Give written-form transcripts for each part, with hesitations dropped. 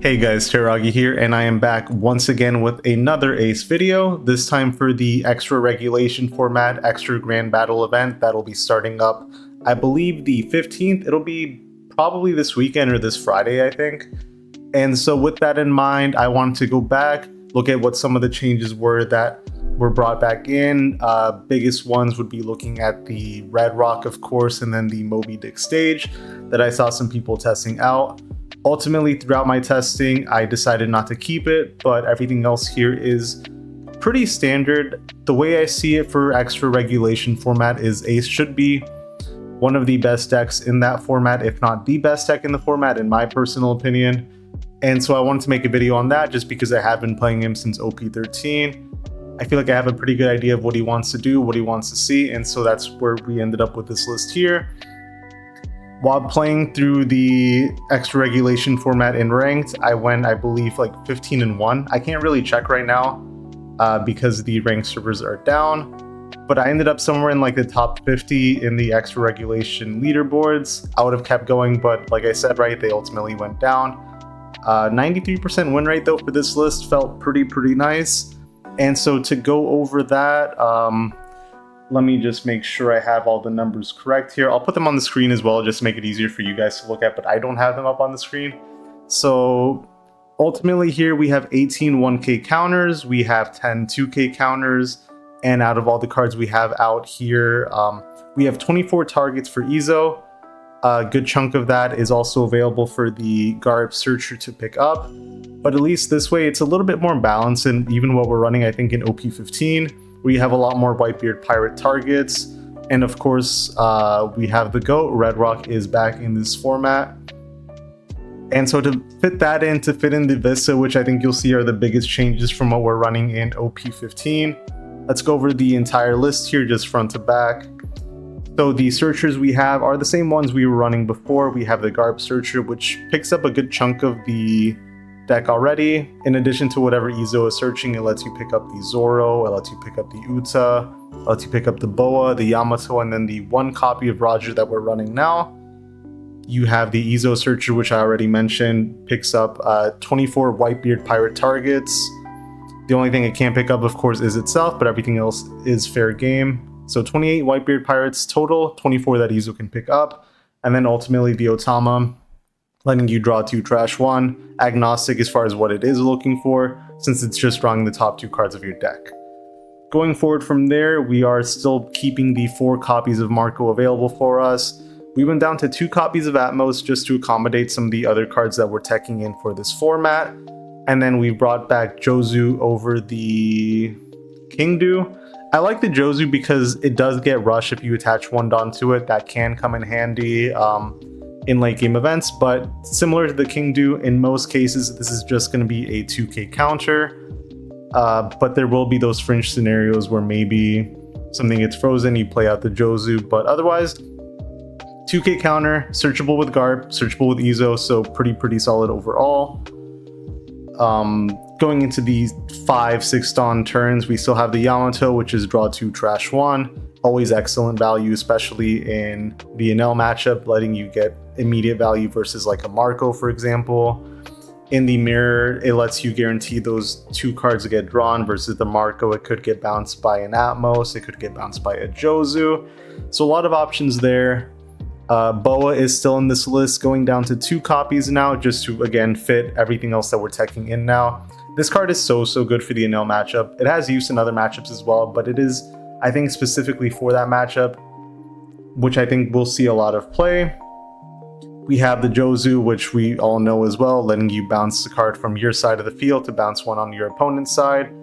Hey guys, Teragi here, and I am back once again with another Ace video, this time for the extra regulation format, extra grand battle event that'll be starting up, I believe the 15th. It'll be probably this weekend or this Friday, I think. And so with that in mind, I wanted to go back, look at what some of the changes were that were brought back in. Biggest ones would be looking at the Red Rock, of course, and then the Moby Dick stage that I saw some people testing out. Ultimately, throughout my testing, I decided not to keep it, but everything else here is pretty standard. The way I see it for extra regulation format is Ace should be one of the best decks in that format, if not the best deck in the format, in my personal opinion. And so I wanted to make a video on that just because I have been playing him since OP13. I feel like I have a pretty good idea of what he wants to do, what he wants to see, and so that's where we ended up with this list here. While playing through the extra regulation format in ranked, I went, I believe, like 15-1. I can't really check right now because the ranked servers are down, but I ended up somewhere in like the top 50 in the extra regulation leaderboards. I would have kept going, but like I said, right, they ultimately went down. 93% win rate though for this list felt pretty nice. And so to go over that, let me just make sure I have all the numbers correct here. I'll put them on the screen as well, just to make it easier for you guys to look at, but I don't have them up on the screen. So ultimately here we have 18 1k counters, we have 10 2k counters, and out of all the cards we have out here, we have 24 targets for Ezo. A good chunk of that is also available for the Garb Searcher to pick up, but at least this way it's a little bit more balanced, and even what we're running I think in OP15, we have a lot more Whitebeard Pirate targets. And of course, we have the GOAT. Red Rock is back in this format. And so to fit that in, to fit in the Vista, which I think you'll see are the biggest changes from what we're running in OP15. Let's go over the entire list here, just front to back. So the searchers we have are the same ones we were running before. We have the Garb Searcher, which picks up a good chunk of the deck already. In addition to whatever Ezo is searching, it lets you pick up the Zoro, it lets you pick up the Uta, it lets you pick up the Boa, the Yamato, and then the one copy of Roger that we're running now. You have the Ezo Searcher, which I already mentioned, picks up 24 Whitebeard Pirate targets. The only thing it can't pick up, of course, is itself, but everything else is fair game. So 28 Whitebeard Pirates total, 24 that Ezo can pick up, and then ultimately the Otama, letting you draw 2, trash 1, agnostic as far as what it is looking for, since it's just drawing the top 2 cards of your deck. Going forward from there, we are still keeping the 4 copies of Marco available for us. We went down to 2 copies of Atmos just to accommodate some of the other cards that we're teching in for this format. And then we brought back Jozu over the Kingdu. I like the Jozu because it does get rush if you attach 1 Dawn to it. That can come in handy in late game events, but similar to the Kingdu, in most cases this is just going to be a 2k counter, but there will be those fringe scenarios where maybe something gets frozen, you play out the Jozu, but otherwise 2k counter, searchable with Garb, searchable with Ezo, so pretty solid overall. Going into the 5-6 Dawn turns, we still have the Yamato, which is draw 2, trash 1. Always excellent value, especially in the Enel matchup, letting you get immediate value versus like a Marco, for example. In the mirror, it lets you guarantee those 2 cards get drawn versus the Marco. It could get bounced by an Atmos, it could get bounced by a Jozu. So a lot of options there. Boa is still in this list, going down to 2 copies now, just to again fit everything else that we're teching in now. This card is so good for the Enel matchup. It has use in other matchups as well, but it is, I think, specifically for that matchup, which I think we'll see a lot of play. We have the Jozu, which we all know as well, letting you bounce the card from your side of the field to bounce one on your opponent's side.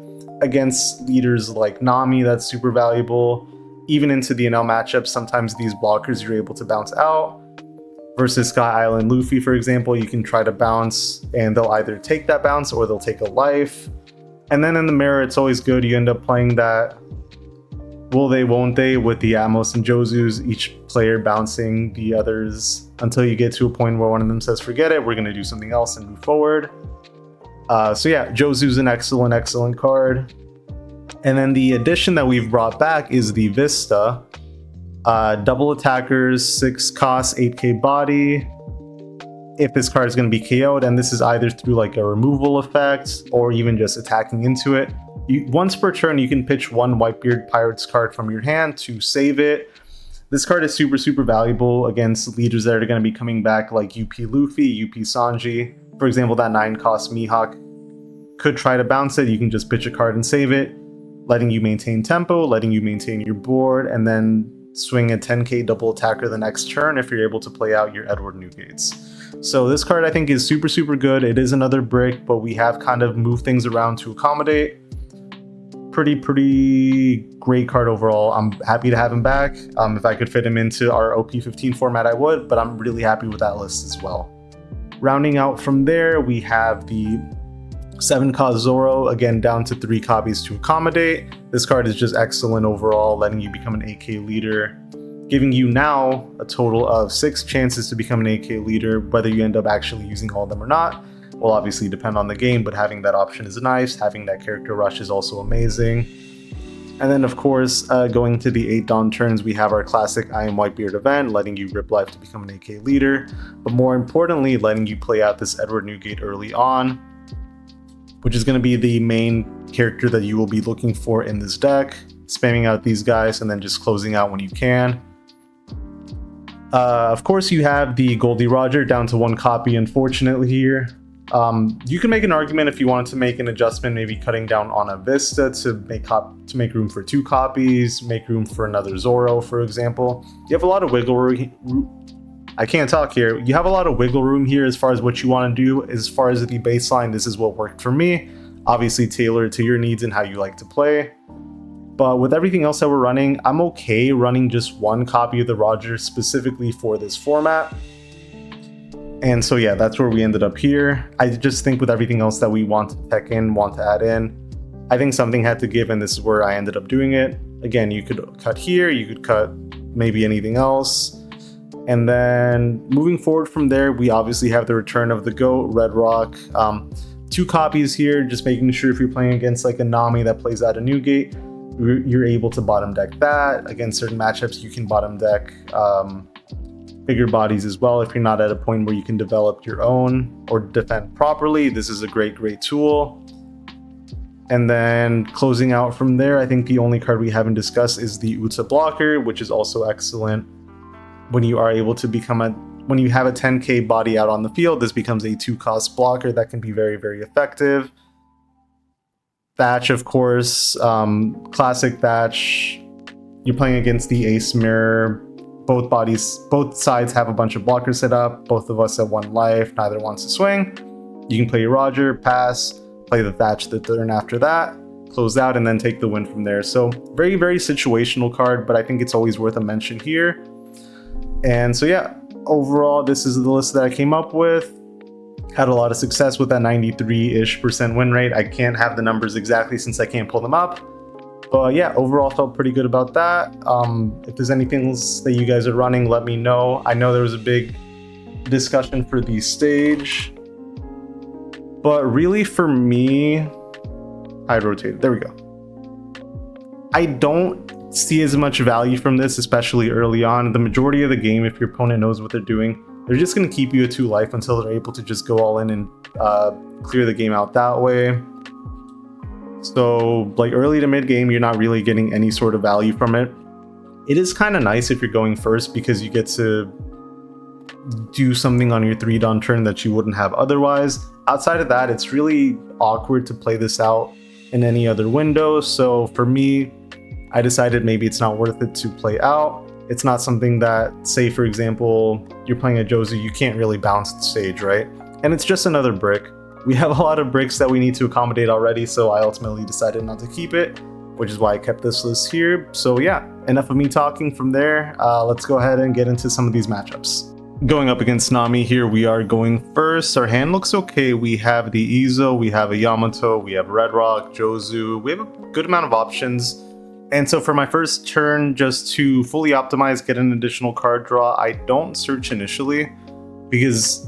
Against leaders like Nami, that's super valuable. Even into the Enel matchup, sometimes these blockers you're able to bounce out. Versus Sky Island Luffy, for example, you can try to bounce and they'll either take that bounce or they'll take a life. And then in the mirror, it's always good, you end up playing that will they, won't they, with the Atmos and Jozus, each player bouncing the others until you get to a point where one of them says, forget it, we're going to do something else and move forward. So yeah, Jozu's an excellent card. And then the addition that we've brought back is the Vista. Double attackers, 6 cost, 8k body. if this card is going to be KO'd, and this is either through like a removal effect or even just attacking into it. Once per turn, you can pitch one Whitebeard Pirates card from your hand to save it. This card is super valuable against leaders that are going to be coming back like UP Luffy, UP Sanji. For example, that 9-cost Mihawk could try to bounce it. You can just pitch a card and save it, letting you maintain tempo, letting you maintain your board, and then swing a 10k double attacker the next turn if you're able to play out your Edward Newgates. So this card I think is super good. It is another brick, but we have kind of moved things around to accommodate. Pretty great card overall. I'm happy to have him back. If I could fit him into our OP15 format, I would, but I'm really happy with that list as well. Rounding out from there, we have the 7-cost Zoro, again down to 3 copies to accommodate. This card is just excellent overall, letting you become an AK leader, giving you now a total of 6 chances to become an AK leader. Whether you end up actually using all of them or not will obviously depend on the game, but having that option is nice. Having that character rush is also amazing. And then of course, going to the 8 Dawn turns, we have our classic I Am Whitebeard event, letting you rip life to become an AK leader, but more importantly, letting you play out this Edward Newgate early on, which is going to be the main character that you will be looking for in this deck, spamming out these guys and then just closing out when you can. Of course, you have the Goldie Roger down to 1 copy, unfortunately here. You can make an argument if you wanted to make an adjustment, maybe cutting down on a Vista to make room for 2 copies, make room for another Zoro, for example. You have a lot of wiggle room. I can't talk here. You have a lot of wiggle room here as far as what you want to do. As far as the baseline, this is what worked for me. Obviously tailored to your needs and how you like to play. But with everything else that we're running, I'm okay running just 1 copy of the Roger specifically for this format. And so yeah, that's where we ended up here. I just think with everything else that we want to tech in, want to add in, I think something had to give, and this is where I ended up doing it. Again, you could cut here, you could cut maybe anything else. And then moving forward from there, we obviously have the return of the GOAT, Red Rock. 2 copies here, just making sure if you're playing against like a Nami that plays out a Newgate, you're able to bottom deck that. Against certain matchups, you can bottom deck bigger bodies as well if you're not at a point where you can develop your own or defend properly. This is a great tool. And then closing out from there, I think the only card we haven't discussed is the Uta blocker, which is also excellent. When you are able to when you have a 10k body out on the field, this becomes a 2-cost blocker that can be very effective. Thatch, of course, classic Thatch. You're playing against the Ace mirror. Both sides have a bunch of blockers set up. Both of us at 1 life, neither wants to swing. You can play your Roger, pass, play the Thatch the turn after that, close out, and then take the win from there. So very situational card, but I think it's always worth a mention here. And so yeah, overall, this is the list that I came up with. Had a lot of success with that 93-ish% win rate. I can't have the numbers exactly since I can't pull them up. But yeah, overall felt pretty good about that. If there's anything else that you guys are running, let me know. I know there was a big discussion for the stage. But really for me, I rotated. There we go. I don't see as much value from this, especially early on. The majority of the game, if your opponent knows what they're doing, they're just going to keep you at 2 life until they're able to just go all in and clear the game out that way. So like early to mid game, you're not really getting any sort of value from it. It is kind of nice if you're going first because you get to do something on your 3 Dawn turn that you wouldn't have otherwise. Outside of that, it's really awkward to play this out in any other window. So for me, I decided maybe it's not worth it to play out. It's not something that, say for example, you're playing a Jozu, you can't really bounce the stage, right? And it's just another brick. We have a lot of bricks that we need to accommodate already, so I ultimately decided not to keep it, which is why I kept this list here. So yeah, enough of me talking from there. Let's go ahead and get into some of these matchups. Going up against Nami here, we are going first. Our hand looks okay. We have the Izo, we have a Yamato, we have Red Rock, Jozu. We have a good amount of options. And so for my first turn, just to fully optimize, get an additional card draw, I don't search initially because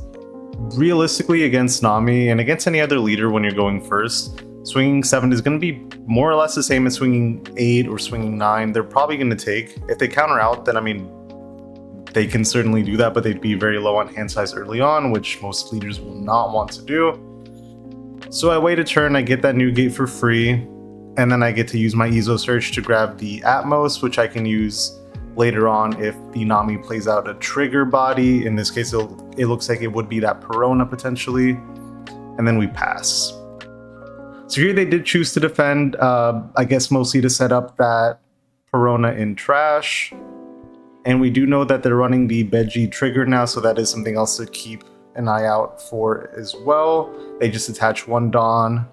realistically against Nami and against any other leader when you're going first, swinging 7 is going to be more or less the same as swinging 8 or swinging 9. They're probably going to take. If they counter out, then I mean, they can certainly do that, but they'd be very low on hand size early on, which most leaders will not want to do. So I wait a turn, I get that new gate for free, and then I get to use my Ezo search to grab the Atmos, which I can use later on if the Nami plays out a trigger body. In this case, it looks like it would be that Perona potentially, and then we pass. So here they did choose to defend, I guess mostly to set up that Perona in trash. And we do know that they're running the Beji trigger now, so that is something else to keep an eye out for as well. They just attach one Dawn.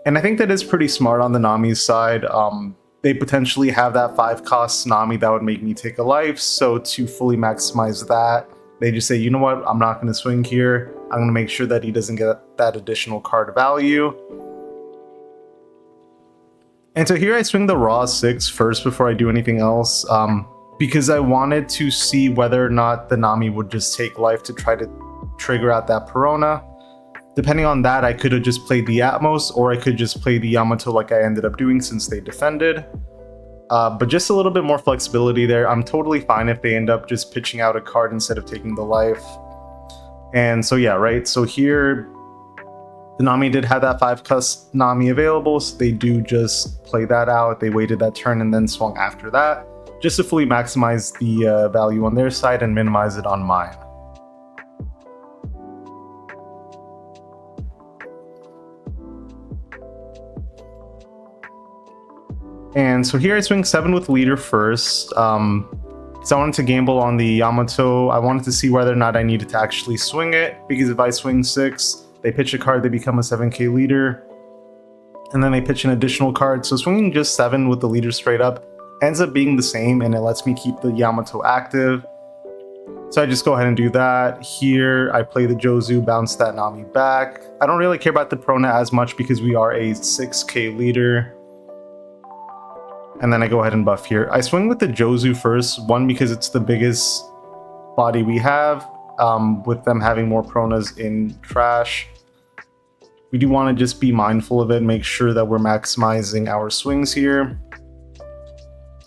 And I think that is pretty smart on the Nami's side. They potentially have that 5-cost Nami that would make me take a life, so to fully maximize that, they just say, you know what, I'm not going to swing here. I'm going to make sure that he doesn't get that additional card value. And so here I swing the Raw 6 first before I do anything else, because I wanted to see whether or not the Nami would just take life to try to trigger out that Perona. Depending on that, I could have just played the Atmos, or I could just play the Yamato like I ended up doing since they defended. But just a little bit more flexibility there. I'm totally fine if they end up just pitching out a card instead of taking the life. And so yeah, right? So here, the Nami did have that 5-cost Nami available, so they do just play that out. They waited that turn and then swung after that, just to fully maximize the value on their side and minimize it on mine. And so here I swing 7 with leader first, because I wanted to gamble on the Yamato. I wanted to see whether or not I needed to actually swing it, because if I swing 6, they pitch a card, they become a 7k leader, and then they pitch an additional card. So swinging just 7 with the leader straight up ends up being the same, and it lets me keep the Yamato active. So I just go ahead and do that. Here I play the Jozu, bounce that Nami back. I don't really care about the Perona as much because we are a 6k leader. And then I go ahead and buff here. I swing with the Jozu first, one because it's the biggest body we have, with them having more Peronas in trash. We do want to just be mindful of it, make sure that we're maximizing our swings here.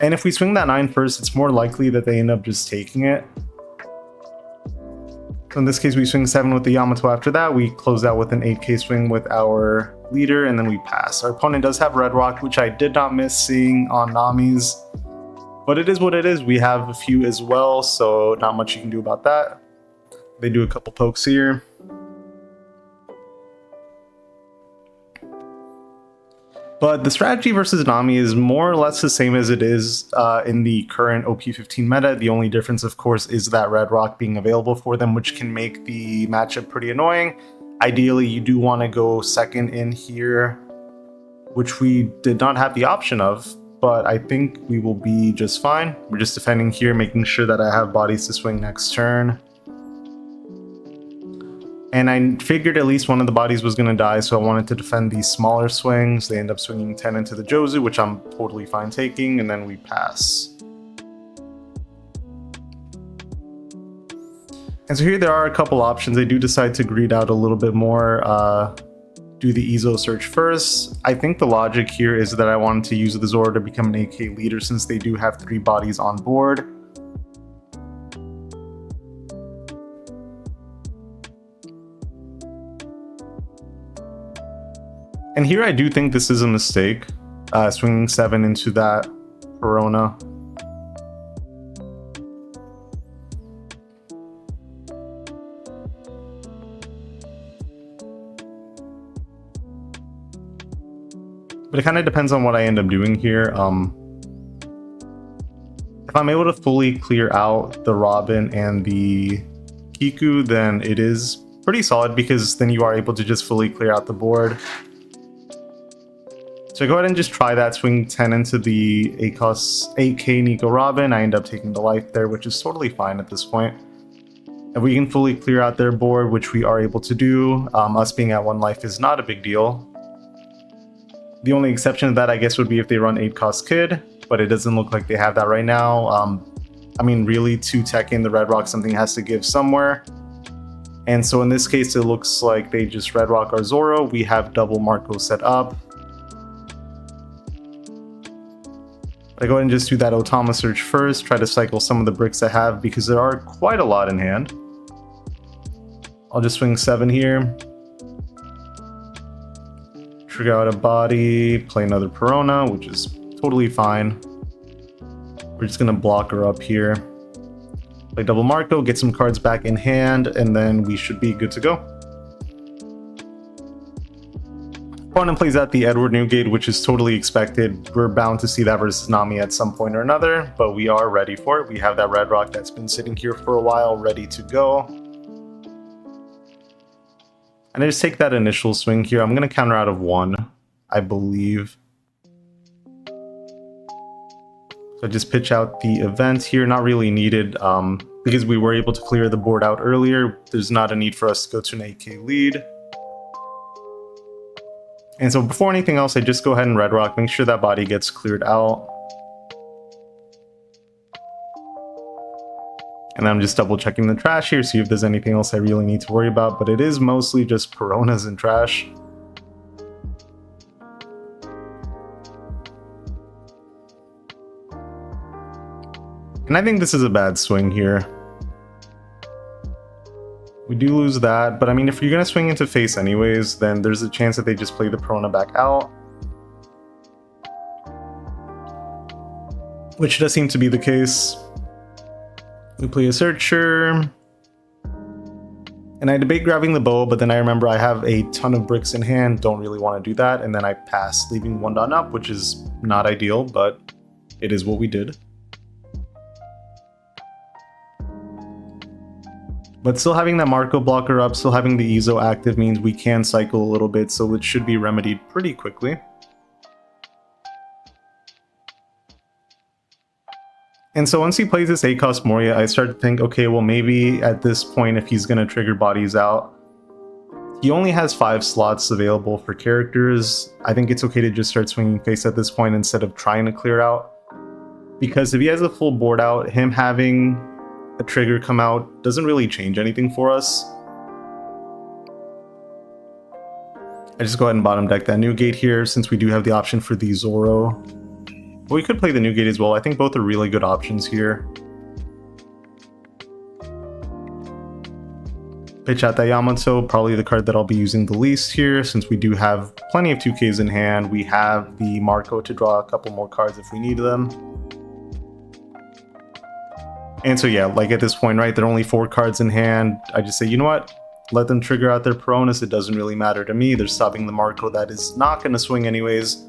And if we swing that 9 first, it's more likely that they end up just taking it. So in this case, we swing 7 with the Yamato after that. We close out with an 8k swing with our leader, and then we pass. Our opponent does have Red Rock, which I did not miss seeing on Nami's. But it is what it is. We have a few as well, so not much you can do about that. They do a couple pokes here. But the strategy versus Nami is more or less the same as it is in the current OP15 meta. The only difference, of course, is that Red Rock being available for them, which can make the matchup pretty annoying. Ideally, you do want to go second in here, which we did not have the option of, but I think we will be just fine. We're just defending here, making sure that I have bodies to swing next turn. And I figured at least one of the bodies was going to die, so I wanted to defend these smaller swings. They end up swinging 10 into the Jozu, which I'm totally fine taking, and then we pass. And so here there are a couple options. I do decide to greed out a little bit more, do the Ezo search first. I think the logic here is that I wanted to use the Zoro to become an AK leader since they do have 3 bodies on board. And here I do think this is a mistake, swinging 7 into that Perona. But it kind of depends on what I end up doing here. If I'm able to fully clear out the Robin and the Kiku, then it is pretty solid because then you are able to just fully clear out the board. So I go ahead and just try that, swing 10 into the 8k Nico Robin. I end up taking the life there, which is totally fine at this point. If we can fully clear out their board, which we are able to do, us being at 1 life is not a big deal. The only exception to that, I guess, would be if they run 8-cost Kid, but it doesn't look like they have that right now. I mean, really, 2 tech in the Red Rock, something has to give somewhere. And so in this case, it looks like they just Red Rock our Zoro. We have double Marco set up. I go ahead and just do that Otama search first, try to cycle some of the bricks I have because there are quite a lot in hand. I'll just swing 7 here. Trigger out a body, play another Perona, which is totally fine. We're just gonna block her up here. Play double Marco, get some cards back in hand, and then we should be good to go. Opponent plays out the Edward Newgate, which is totally expected. We're bound to see that versus Nami at some point or another, but we are ready for it. We have that red rock that's been sitting here for a while, ready to go. And I just take that initial swing here. I'm going to counter out of 1, I believe. So I just pitch out the event here. Not really needed because we were able to clear the board out earlier. There's not a need for us to go to an 8k lead. And so before anything else, I just go ahead and red rock, make sure that body gets cleared out. And I'm just double checking the trash here, see if there's anything else I really need to worry about, but it is mostly just Peronas and trash. And I think this is a bad swing here. We do lose that, but I mean, if you're gonna swing into face anyways, then there's a chance that they just play the Perona back out. Which does seem to be the case. We play a Searcher. And I debate grabbing the bow, but then I remember I have a ton of bricks in hand, don't really want to do that, and then I pass, leaving 1 dot up, which is not ideal, but it is what we did. But still having that Marco blocker up, still having the Ezo active means we can cycle a little bit, so it should be remedied pretty quickly. And so once he plays this 8-cost Moria, I start to think, okay, well maybe at this point if he's going to trigger bodies out, he only has 5 slots available for characters. I think it's okay to just start swinging face at this point instead of trying to clear out. Because if he has a full board out, him having a trigger come out doesn't really change anything for us. I just go ahead and bottom deck that Newgate here since we do have the option for the Zoro. But we could play the Newgate as well. I think both are really good options here. Pitch out that Yamato, probably the card that I'll be using the least here since we do have plenty of 2Ks in hand. We have the Marco to draw a couple more cards if we need them. And so yeah, like at this point, right, there are only 4 cards in hand. I just say, you know what? Let them trigger out their Peronas. It doesn't really matter to me. They're stopping the Marco that is not going to swing anyways.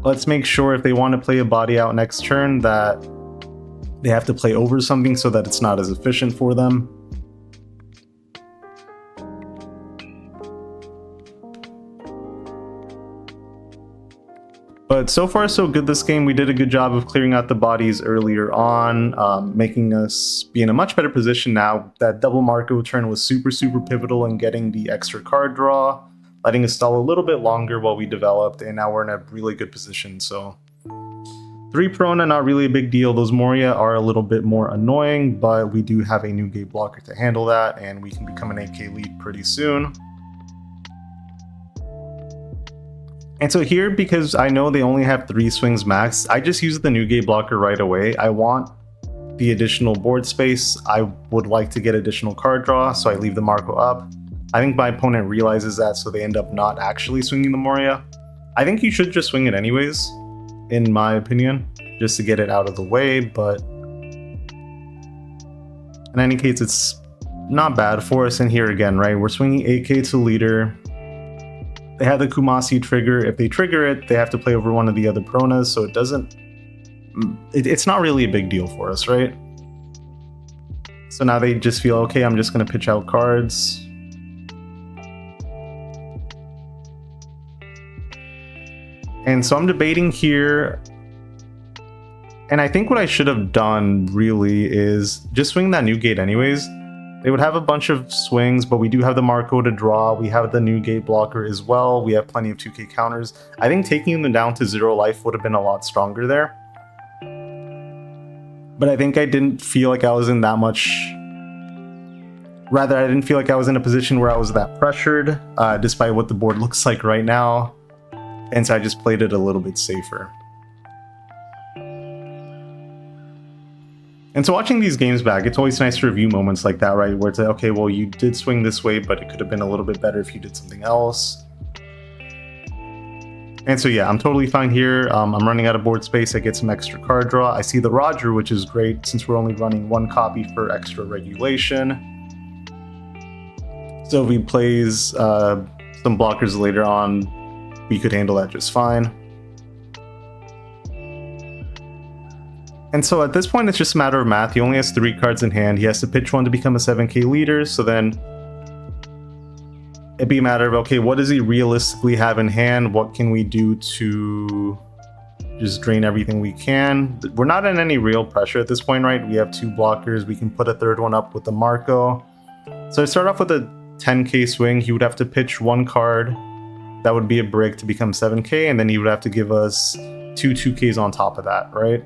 Let's make sure if they want to play a body out next turn that they have to play over something so that it's not as efficient for them. But so far so good this game. We did a good job of clearing out the bodies earlier on, making us be in a much better position now. That double Marco turn was super pivotal in getting the extra card draw, letting us stall a little bit longer while we developed, and now we're in a really good position. So 3 Perona, not really a big deal. Those Moria are a little bit more annoying, but we do have a Newgate blocker to handle that, and we can become an 8k lead pretty soon. And so here, because I know they only have 3 swings max, I just use the Newgate blocker right away. I want the additional board space. I would like to get additional card draw, so I leave the Marco up. I think my opponent realizes that, so they end up not actually swinging the Moria. I think you should just swing it anyways, in my opinion, just to get it out of the way, but in any case, it's not bad for us. And here again, right, we're swinging 8k to leader. They have the Kumasi trigger. If they trigger it, they have to play over one of the other Peronas, so it doesn't... It's not really a big deal for us, right? So now they just feel, okay, I'm just going to pitch out cards. And so I'm debating here. And I think what I should have done, really, is just swing that Newgate anyways. They would have a bunch of swings, but we do have the Marco to draw. We have the Newgate blocker as well. We have plenty of 2k counters. I think taking them down to 0 life would have been a lot stronger there. But I think I didn't feel like I was in that much... Rather, I didn't feel like I was in a position where I was that pressured, despite what the board looks like right now. And so I just played it a little bit safer. And so watching these games back, it's always nice to review moments like that, right? Where it's like, okay, well, you did swing this way, but it could have been a little bit better if you did something else. And so yeah, I'm totally fine here. I'm running out of board space. I get some extra card draw. I see the Roger, which is great since we're only running one copy for extra regulation. So if he plays some blockers later on, we could handle that just fine. And so at this point, it's just a matter of math. He only has 3 cards in hand. He has to pitch one to become a 7k leader. So then it'd be a matter of, okay, what does he realistically have in hand? What can we do to just drain everything we can? We're not in any real pressure at this point, right? We have 2 blockers. We can put a 3rd one up with the Marco. So I start off with a 10k swing. He would have to pitch 1 card. That would be a brick to become 7k. And then he would have to give us 2 2ks on top of that, right?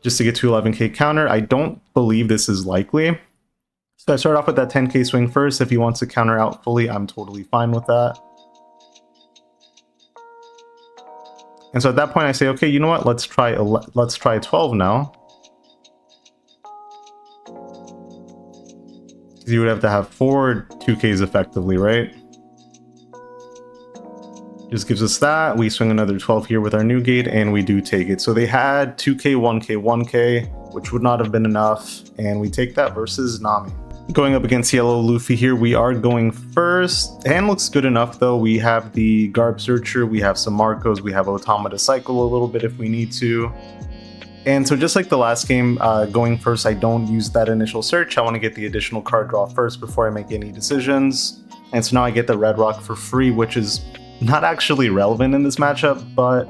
Just to get to 11k counter. I don't believe this is likely. So I start off with that 10k swing first. If he wants to counter out fully, I'm totally fine with that. And so at that point I say, okay, you know what? Let's try 12 now. You would have to have 4 2ks effectively, right? Just gives us that. We swing another 12 here with our new gate, and we do take it. So they had 2k, 1k, 1k, which would not have been enough, and we take that versus Nami. Going up against Yellow Luffy here, we are going first. The hand looks good enough though. We have the Garb Searcher, we have some Marcos, we have Automata Cycle a little bit if we need to. And so just like the last game, going first, I don't use that initial search. I want to get the additional card draw first before I make any decisions. And so now I get the Red Rock for free, which is not actually relevant in this matchup, but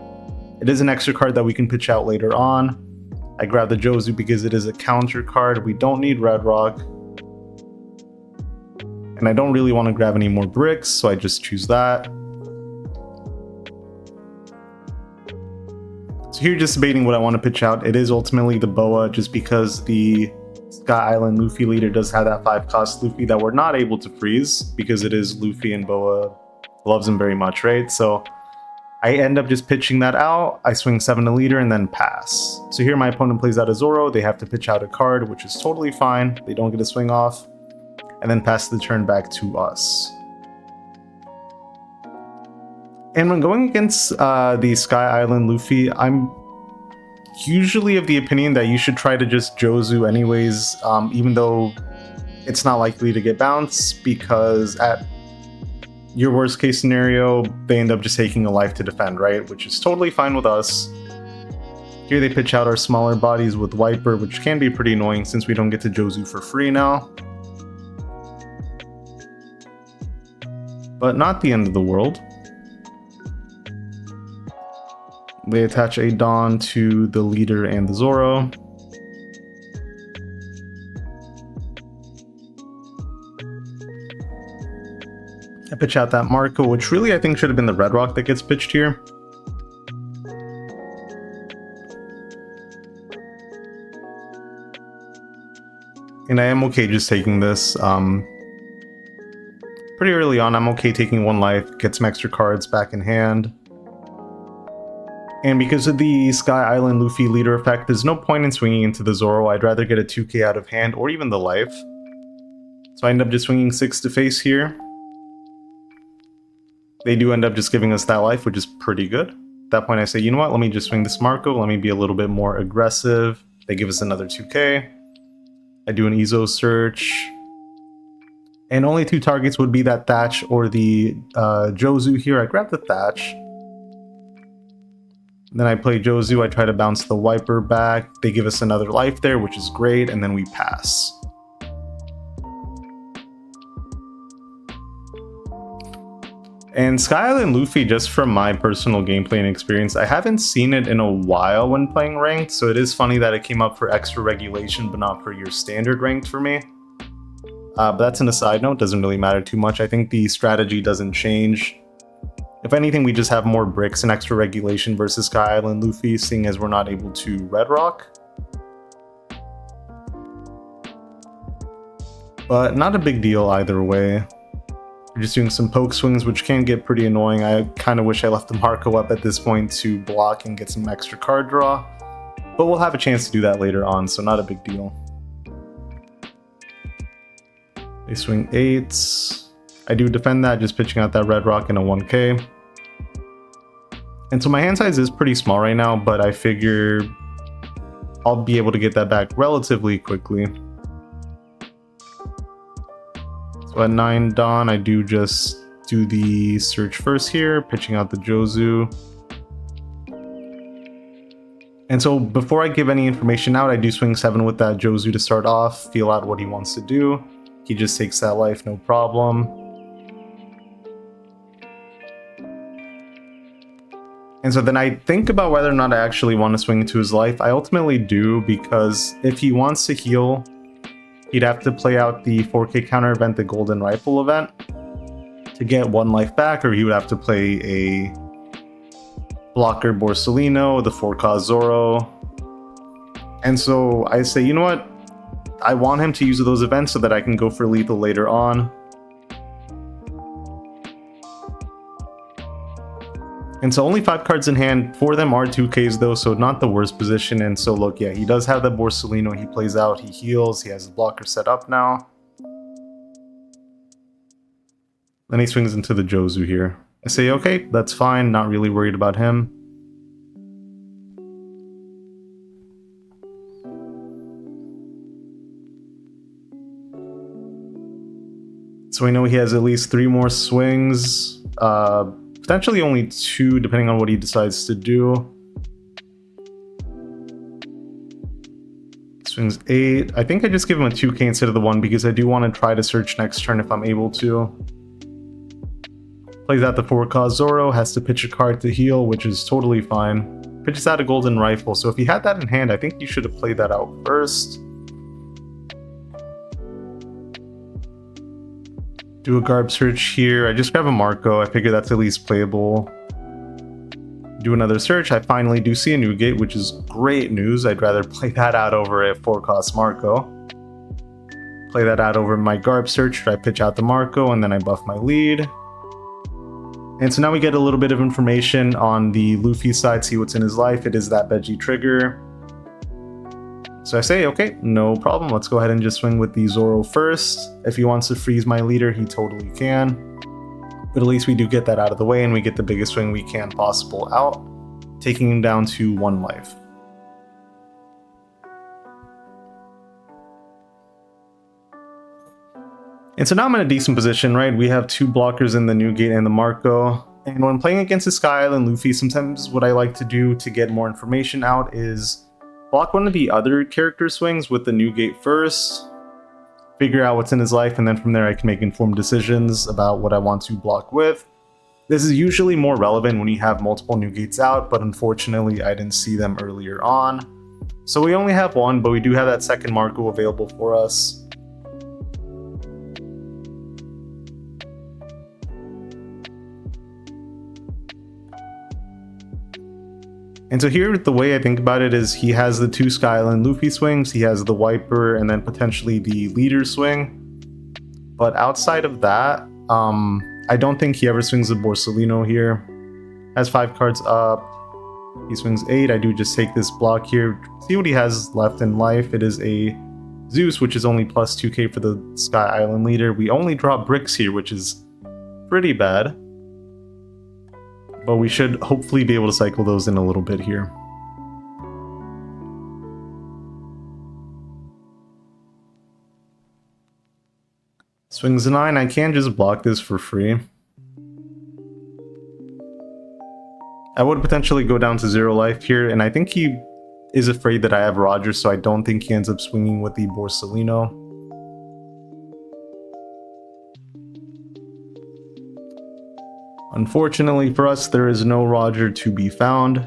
it is an extra card that we can pitch out later on. I grab the Jozu because it is a counter card. We don't need Red Rock. And I don't really want to grab any more bricks, so I just choose that. So here, just debating what I want to pitch out. It is ultimately the Boa, just because the Sky Island Luffy leader does have that 5-cost Luffy that we're not able to freeze, because it is Luffy and Boa loves him very much, right? So I end up just pitching that out. I swing 7 to leader and then pass. So here my opponent plays out a Zoro. They have to pitch out a card, which is totally fine. They don't get a swing off. And then pass the turn back to us. And when going against the Sky Island Luffy, I'm usually of the opinion that you should try to just Jozu anyways, even though it's not likely to get bounced, because at your worst case scenario, they end up just taking a life to defend, right? Which is totally fine with us. Here they pitch out our smaller bodies with Wiper, which can be pretty annoying since we don't get to Jozu for free now. But not the end of the world. They attach a Dawn to the leader and the Zoro. I pitch out that Marco, which really I think should have been the Red Rock that gets pitched here. And I am okay just taking this. Pretty early on, I'm okay taking 1 life, get some extra cards back in hand. And because of the Sky Island Luffy leader effect, there's no point in swinging into the Zoro. I'd rather get a 2k out of hand or even the life. So I end up just swinging 6 to face here. They do end up just giving us that life, which is pretty good. At that point I say, you know what, let me just swing this Marco, let me be a little bit more aggressive. They give us another 2k. I do an Ezo search. And only 2 targets would be that Thatch or the Jozu here. I grab the Thatch. Then I play Jozu, I try to bounce the Wiper back. They give us another life there, which is great, and then we pass. And Sky Island Luffy, just from my personal gameplay and experience, I haven't seen it in a while when playing ranked, so it is funny that it came up for extra regulation but not for your standard ranked for me. But that's an aside note, doesn't really matter too much. I think the strategy doesn't change. If anything, we just have more bricks and extra regulation versus Sky Island Luffy, seeing as we're not able to Red Rock. But not a big deal either way. We're just doing some poke swings, which can get pretty annoying. I kind of wish I left the Marco up at this point to block and get some extra card draw. But we'll have a chance to do that later on, so not a big deal. They swing 8s. I do defend that, just pitching out that red rock in a 1k. And so my hand size is pretty small right now, but I figure I'll be able to get that back relatively quickly. So at 9 Dawn, I do just do the search first here, pitching out the Jozu. And so before I give any information out, I do swing 7 with that Jozu to start off, feel out what he wants to do. He just takes that life, no problem. And so then I think about whether or not I actually want to swing into his life. I ultimately do, because if he wants to heal, he'd have to play out the 4k counter event, the Golden Rifle event, to get 1 life back, or he would have to play a blocker Borsalino, the 4K Zoro. And so I say, you know what? I want him to use those events so that I can go for lethal later on. And so only 5 cards in hand. 4 of them are 2Ks though, so not the worst position. And so look, yeah, he does have the Borsalino. He plays out, he heals, he has his blocker set up now. Then he swings into the Jozu here. I say, okay, that's fine, not really worried about him. So we know he has at least 3 more swings, potentially only 2 depending on what he decides to do. Swings 8. I think I just give him a 2k instead of the 1 because I do want to try to search next turn if I'm able to. Plays out the 4K Zoro, has to pitch a card to heal, which is totally fine. Pitches out a Golden Rifle, so if he had that in hand, I think you should have played that out first. Do a Garb search here. I just grab a Marco. I figure that's at least playable. Do another search. I finally do see a Newgate, which is great news. I'd rather play that out over a 4-cost Marco. Play that out over my Garb search. I pitch out the Marco, and then I buff my lead. And so now we get a little bit of information on the Luffy side, see what's in his life. It is that Veggie trigger. So I say, okay, no problem. Let's go ahead and just swing with the Zoro first. If he wants to freeze my leader, he totally can. But at least we do get that out of the way and we get the biggest swing we can possible out, taking him down to 1 life. And so now I'm in a decent position, right? We have 2 blockers in the Newgate and the Marco. And when playing against the Sky Island Luffy, sometimes what I like to do to get more information out is block one of the other character swings with the Newgate first, figure out what's in his life, and then from there I can make informed decisions about what I want to block with. This is usually more relevant when you have multiple Newgates out, but unfortunately I didn't see them earlier on. So we only have 1, but we do have that second Marco available for us. And so here, the way I think about it is he has the 2 Sky Island Luffy swings, he has the Wiper, and then potentially the leader swing. But outside of that, I don't think he ever swings the Borsalino here. Has 5 cards up. He swings 8. I do just take this block here. See what he has left in life. It is a Zeus, which is only plus 2k for the Sky Island leader. We only draw bricks here, which is pretty bad. But we should hopefully be able to cycle those in a little bit here. Swings a 9. I can just block this for free. I would potentially go down to 0 life here, and I think he is afraid that I have Roger, so I don't think he ends up swinging with the Borsalino. Unfortunately for us, there is no Roger to be found.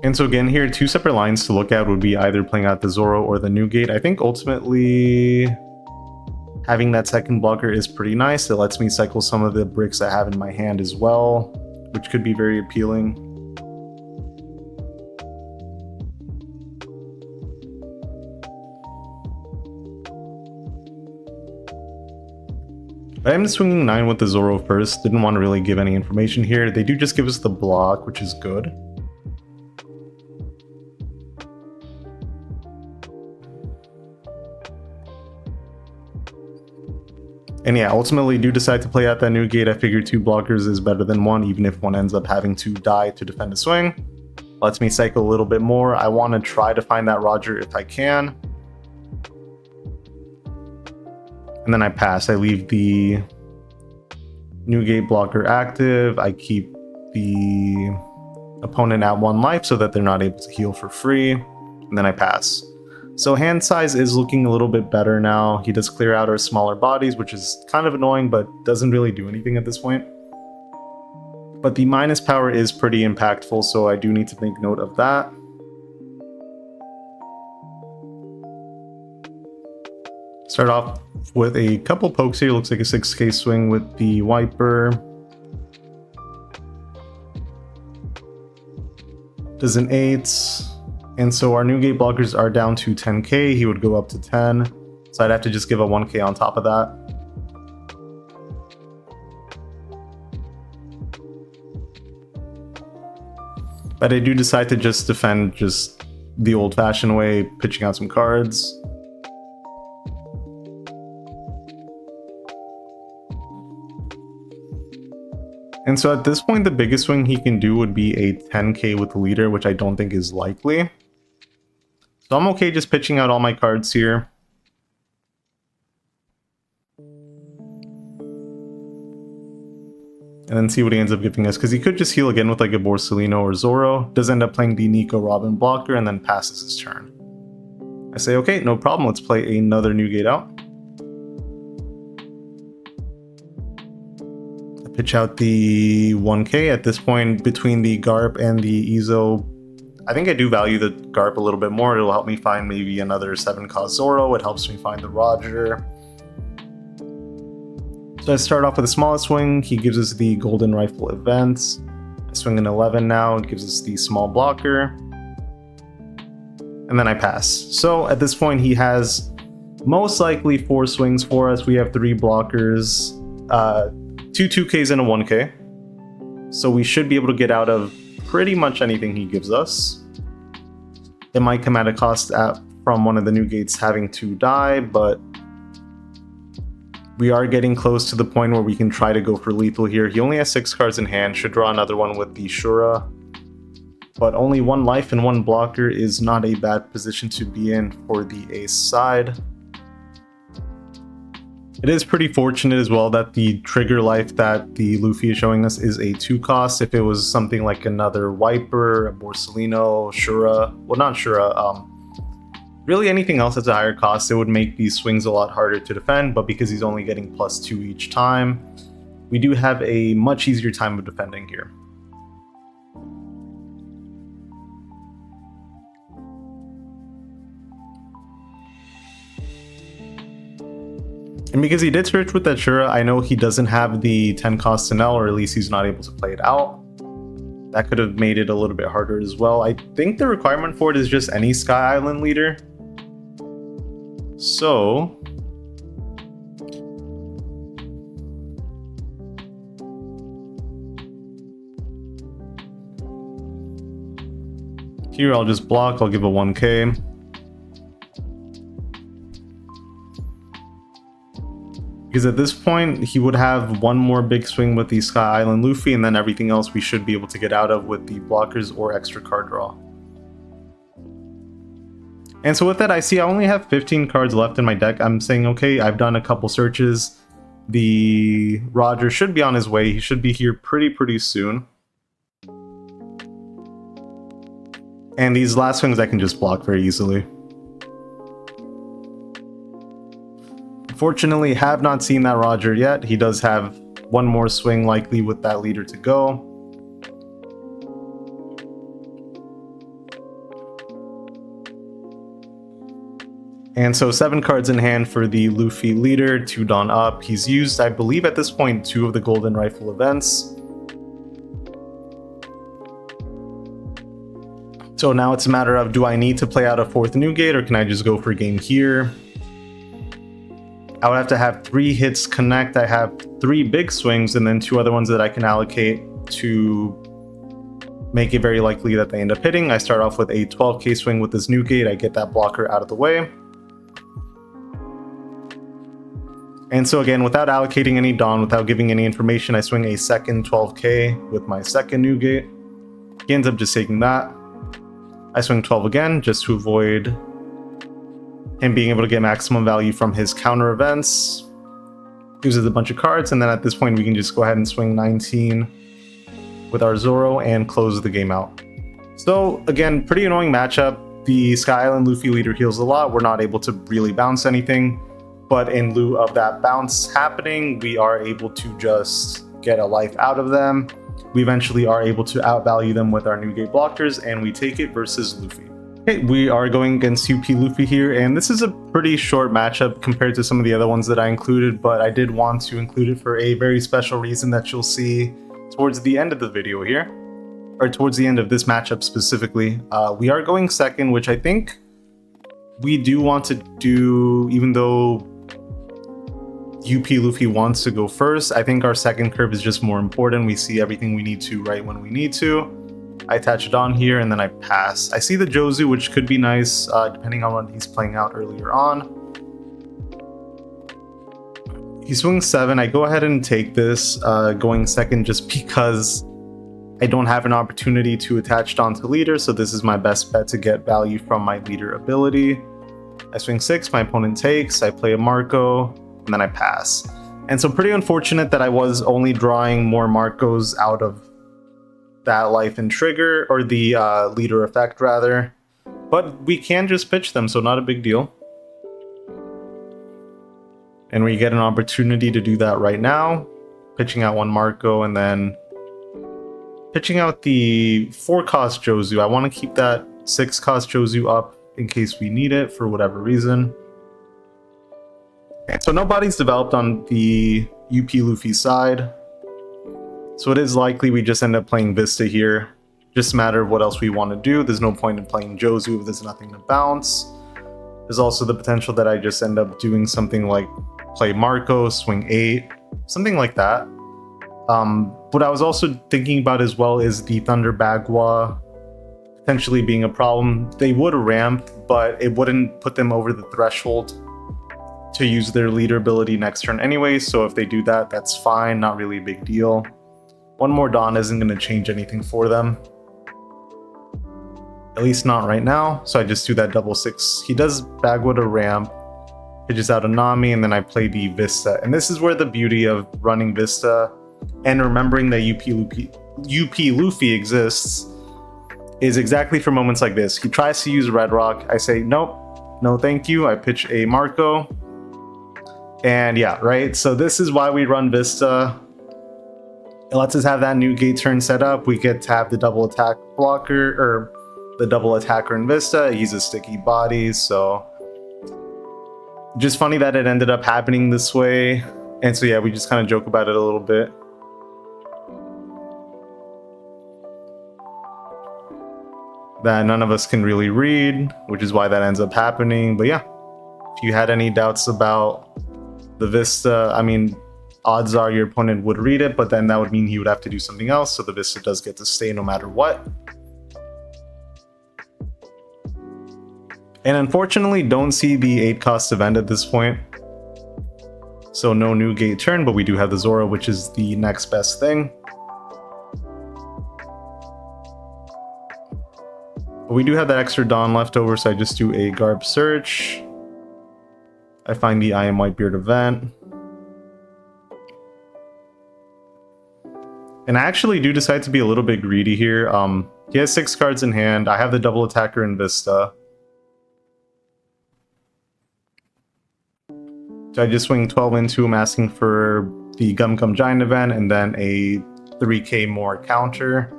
And so again, here, 2 separate lines to look at would be either playing out the Zoro or the Newgate. I think ultimately having that second blocker is pretty nice. It lets me cycle some of the bricks I have in my hand as well, which could be very appealing. I am swinging 9 with the Zoro first. Didn't want to really give any information here. They do just give us the block, which is good. And yeah, ultimately do decide to play out that new gate. I figure 2 blockers is better than 1, even if one ends up having to die to defend a swing. Lets me cycle a little bit more. I want to try to find that Roger if I can. And then I pass. I leave the new gate blocker active. I keep the opponent at 1 life so that they're not able to heal for free. And then I pass. So hand size is looking a little bit better now. He does clear out our smaller bodies, which is kind of annoying, but doesn't really do anything at this point. But the minus power is pretty impactful, so I do need to make note of that. Start off with a couple pokes here. Looks like a 6k swing with the wiper. Does an 8. And so our new gate blockers are down to 10k. He would go up to 10. So I'd have to just give a 1k on top of that. But I do decide to just defend just the old-fashioned way, pitching out some cards. And so at this point, the biggest swing he can do would be a 10k with the leader, which I don't think is likely. So I'm okay just pitching out all my cards here. And then see what he ends up giving us, because he could just heal again with like a Borsalino or Zoro. Does end up playing the Nico Robin blocker and then passes his turn. I say, okay, no problem, let's play another new gate out. I pitch out the 1k. At this point, between the Garp and the Izo, I think I do value the Garp a little bit more. It'll help me find maybe another 7-cost Zoro. It helps me find the Roger. So I start off with the smallest swing. He gives us the Golden Rifle events. I swing an 11 now. It gives us the small blocker. And then I pass. So at this point, he has most likely 4 swings for us. We have 3 blockers, 2 2Ks and a 1K. So we should be able to get out of pretty much anything he gives us. It might come at a cost from one of the new gates having to die, but we are getting close to the point where we can try to go for lethal here. He only has 6 cards in hand, should draw another one with the Shura. But only 1 life and 1 blocker is not a bad position to be in for the Ace side. It is pretty fortunate as well that the trigger life that the Luffy is showing us is a 2-cost. If it was something like another Wiper, a Borsalino, Shura, well not Shura, really anything else that's a higher cost, it would make these swings a lot harder to defend, but because he's only getting +2 each time, we do have a much easier time of defending here. And because he did switch with that Shura, I know he doesn't have the 10-cost Enel, or at least he's not able to play it out. That could have made it a little bit harder as well. I think the requirement for it is just any Sky Island leader. So here I'll just block, I'll give a 1k. Because at this point, he would have 1 more big swing with the Sky Island Luffy, and then everything else we should be able to get out of with the blockers or extra card draw. And so with that, I see I only have 15 cards left in my deck. I'm saying, okay, I've done a couple searches. The Roger should be on his way. He should be here pretty soon. And these last swings I can just block very easily. Unfortunately, have not seen that Roger yet. He does have 1 more swing likely with that leader to go. And so 7 cards in hand for the Luffy leader to Dawn up. He's used, I believe at this point, 2 of the Golden Rifle events. So now it's a matter of, do I need to play out a 4th new gate, or can I just go for game here? I would have to have 3 hits connect. I have 3 big swings and then 2 other ones that I can allocate to make it very likely that they end up hitting. I start off with a 12k swing with this new gate. I get that blocker out of the way. And so again, without allocating any Dawn, without giving any information, I swing a second 12k with my second new gate. He ends up just taking that. I swing 12 again just to avoid him being able to get maximum value from his counter events. Uses a bunch of cards, and then at this point we can just go ahead and swing 19 with our Zoro and close the game out. So again, pretty annoying matchup. The Sky Island Luffy leader heals a lot. We're not able to really bounce anything, but in lieu of that bounce happening, we are able to just get a life out of them. We eventually are able to outvalue them with our new gate blockers, and we take it versus Luffy. Okay, we are going against UP Luffy here, and this is a pretty short matchup compared to some of the other ones that I included, but I did want to include it for a very special reason that you'll see towards the end of the video here, or towards the end of this matchup specifically. We are going second, which I think we do want to do, even though UP Luffy wants to go first. I think our second curve is just more important. We see everything we need to right when we need to. I attach it on here and then I pass. I see the Jozu, which could be nice depending on what he's playing out earlier on. He swings 7. I go ahead and take this going second just because I don't have an opportunity to attach Dawn to leader, so this is my best bet to get value from my leader ability. I swing 6, my opponent takes, I play a Marco, and then I pass. And so pretty unfortunate that I was only drawing more Marcos out of that life and trigger, or the leader effect rather, but we can just pitch them, so not a big deal. And we get an opportunity to do that right now, pitching out 1 Marco and then pitching out the 4-cost Jozu. I want to keep that 6-cost Jozu up in case we need it for whatever reason. And so nobody's developed on the UP Luffy side, so it is likely we just end up playing Vista here. Just a matter of what else we want to do. There's no point in playing Jozu if there's nothing to bounce. There's also the potential that I just end up doing something like play Marco, swing 8, something like that. What I was also thinking about as well is the Thunder Bagua potentially being a problem. They would ramp, but it wouldn't put them over the threshold to use their leader ability next turn anyway, so if they do that, that's fine, not really a big deal. 1 more Dawn isn't going to change anything for them. At least not right now, so I just do that double 6. He does Bagua to ramp, pitches out a Nami, and then I play the Vista. And this is where the beauty of running Vista and remembering that UP Luffy exists is exactly for moments like this. He tries to use Red Rock. I say, nope, no thank you. I pitch a Marco. And yeah, right? So this is why we run Vista. It lets us have that new gate turn set up. We get to have the double attack blocker, or the double attacker in Vista. It uses sticky bodies, so just funny that it ended up happening this way. And so yeah, we just kind of joke about it a little bit. That none of us can really read, which is why that ends up happening. But yeah, if you had any doubts about the Vista, I mean, odds are your opponent would read it, but then that would mean he would have to do something else, so the Vista does get to stay no matter what. And unfortunately, don't see the 8-cost event at this point. So no new gate turn, but we do have the Zoro, which is the next best thing. But we do have that extra Dawn left over, so I just do a Garb search. I find the I Am Whitebeard event. And I actually do decide to be a little bit greedy here. He has 6 cards in hand. I have the double attacker in Vista. So I just swing 12 into him, asking for the Gum Gum Giant event, and then a 3k more counter.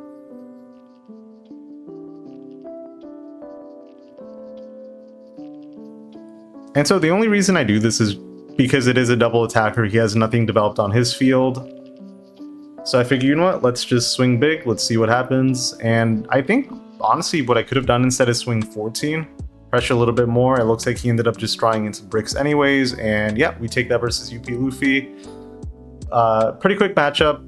And so the only reason I do this is because it is a double attacker. He has nothing developed on his field. So I figure, you know what, let's just swing big, let's see what happens. And I think, honestly, what I could have done instead is swing 14, pressure a little bit more. It looks like he ended up just drawing into bricks anyways, and yeah, we take that versus UP Luffy. Pretty quick matchup,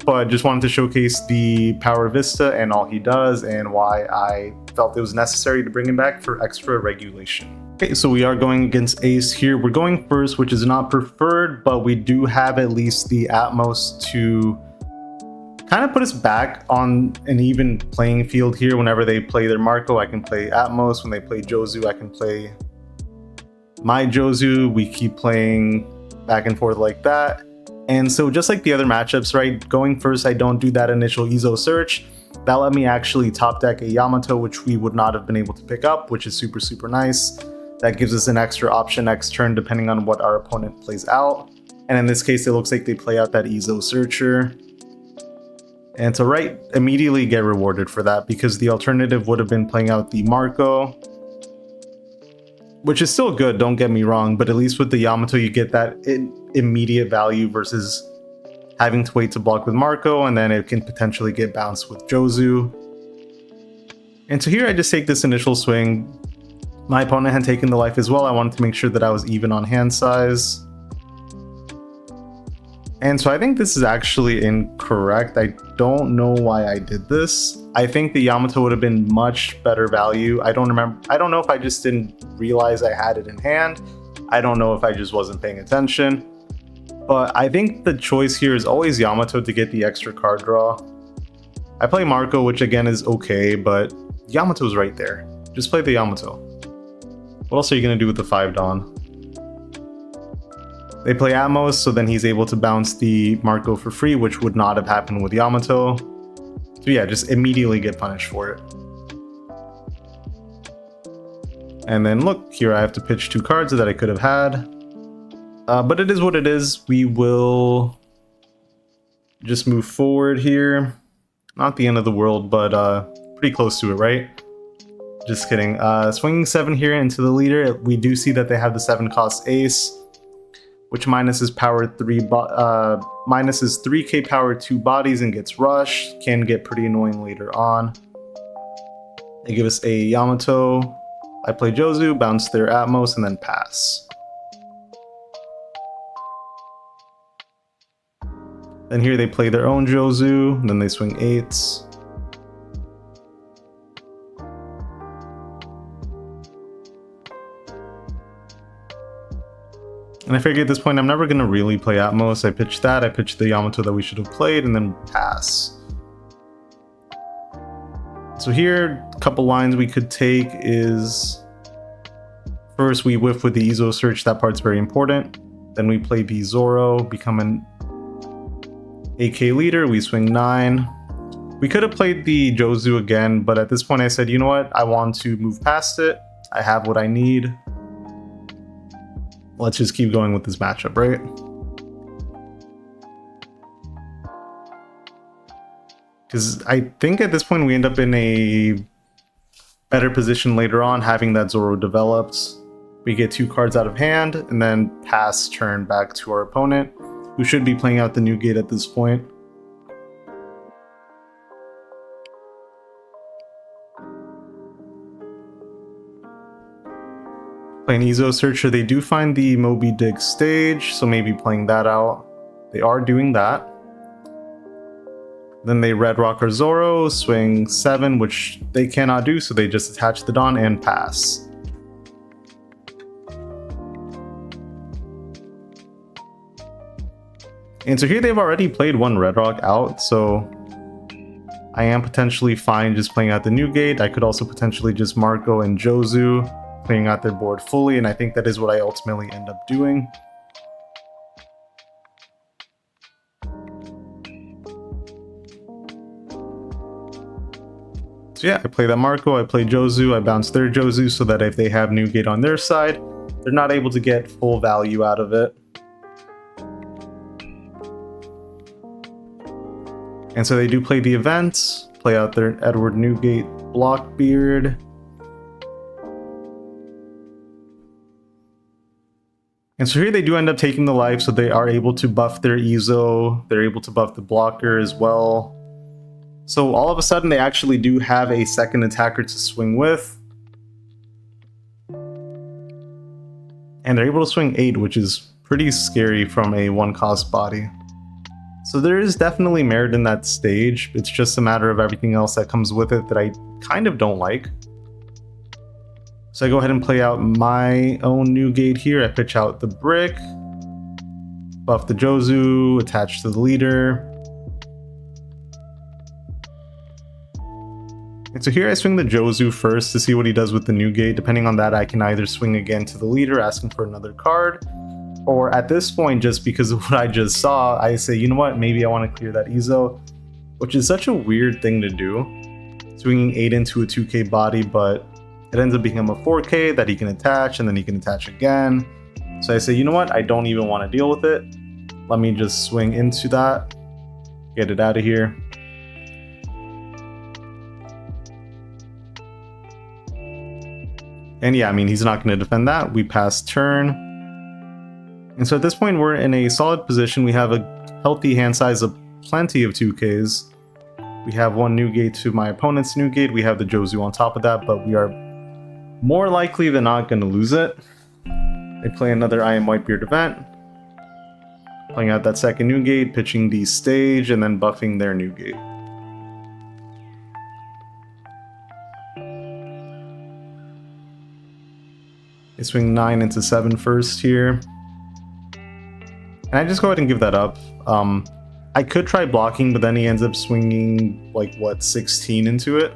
but just wanted to showcase the power Vista and all he does, and why I felt it was necessary to bring him back for extra regulation. Okay, so we are going against Ace here. We're going first, which is not preferred, but we do have at least the Atmos to kind of put us back on an even playing field here. Whenever they play their Marco, I can play Atmos. When they play Jozu, I can play my Jozu. We keep playing back and forth like that. And so just like the other matchups, right, going first, I don't do that initial Izo search. That let me actually top deck a Yamato, which we would not have been able to pick up, which is super, super nice. That gives us an extra option next turn depending on what our opponent plays out. And in this case, it looks like they play out that Izo searcher. And to right, immediately get rewarded for that, because the alternative would have been playing out the Marco, which is still good, don't get me wrong, but at least with the Yamato you get that immediate value versus having to wait to block with Marco, and then it can potentially get bounced with Jozu. And so here I just take this initial swing. My opponent had taken the life as well. I wanted to make sure that I was even on hand size. And so I think this is actually incorrect. I don't know why I did this. I think the Yamato would have been much better value. I don't know if I just didn't realize I had it in hand. I don't know if I just wasn't paying attention. But I think the choice here is always Yamato to get the extra card draw. I play Marco, which again is okay, but Yamato's right there. Just play the Yamato. What else are you going to do with the 5 Dawn? They play Atmos, so then he's able to bounce the Marco for free, which would not have happened with Yamato. So yeah, just immediately get punished for it. And then look, here I have to pitch 2 cards that I could have had. But it is what it is. We will just move forward here. Not the end of the world, but pretty close to it, right? Just kidding. Swinging 7 here into the leader. We do see that they have the 7 cost Ace, which minuses power 3, minuses 3k power 2 bodies and gets rush. Can get pretty annoying later on. They give us a Yamato. I play Jozu, bounce their Atmos, and then pass. Then here they play their own Jozu, then they swing 8s. And I figure at this point I'm never going to really play Atmos. I pitched that, I pitched the Yamato that we should have played, and then pass. So here, a couple lines we could take is... First, we whiff with the Izo search, that part's very important. Then we play the Zoro, become an AK leader, we swing 9. We could have played the Jozu again, but at this point I said, you know what, I want to move past it. I have what I need. Let's just keep going with this matchup, right? Because I think at this point we end up in a better position later on, having that Zoro developed. We get 2 cards out of hand, and then pass turn back to our opponent, who should be playing out the new gate at this point. Playing Izo Searcher, they do find the Moby Dick stage, so maybe playing that out. They are doing that. Then they Red Rock or Zoro, swing 7, which they cannot do, so they just attach the Dawn and pass. And so here they've already played 1 Red Rock out, so I am potentially fine just playing out the new gate. I could also potentially just Marco and Jozu, clearing out their board fully, and I think that is what I ultimately end up doing. So yeah, I play that Marco, I play Jozu, I bounce their Jozu so that if they have new gate on their side, they're not able to get full value out of it. And so they do play the event, play out their Edward Newgate Blockbeard. And so here they do end up taking the life, so they are able to buff their Izo, they're able to buff the blocker as well. So all of a sudden they actually do have a second attacker to swing with. And they're able to swing 8, which is pretty scary from a 1-cost body. So there is definitely merit in that stage. It's just a matter of everything else that comes with it that I kind of don't like. So I go ahead and play out my own new gate here. I pitch out the brick, buff the Jozu, attach to the leader. And so here I swing the Jozu first to see what he does with the new gate. Depending on that, I can either swing again to the leader, asking for another card, or at this point, just because of what I just saw, I say, you know what, maybe I want to clear that Izo, which is such a weird thing to do. Swinging 8 into a 2k body, but it ends up becoming a 4k that he can attach, and then he can attach again. So I say, you know what, I don't even want to deal with it. Let me just swing into that, get it out of here. And yeah, I mean, he's not going to defend that. We pass turn. And so at this point, we're in a solid position. We have a healthy hand size of plenty of 2Ks. We have one new gate to my opponent's new gate. We have the Jozu on top of that, but we are more likely than not going to lose it. They play another I Am Whitebeard event. Playing out that second new gate, pitching the stage, and then buffing their new gate. They swing 9 into 7 first here. And I just go ahead and give that up. I could try blocking, but then he ends up swinging, like, what, 16 into it?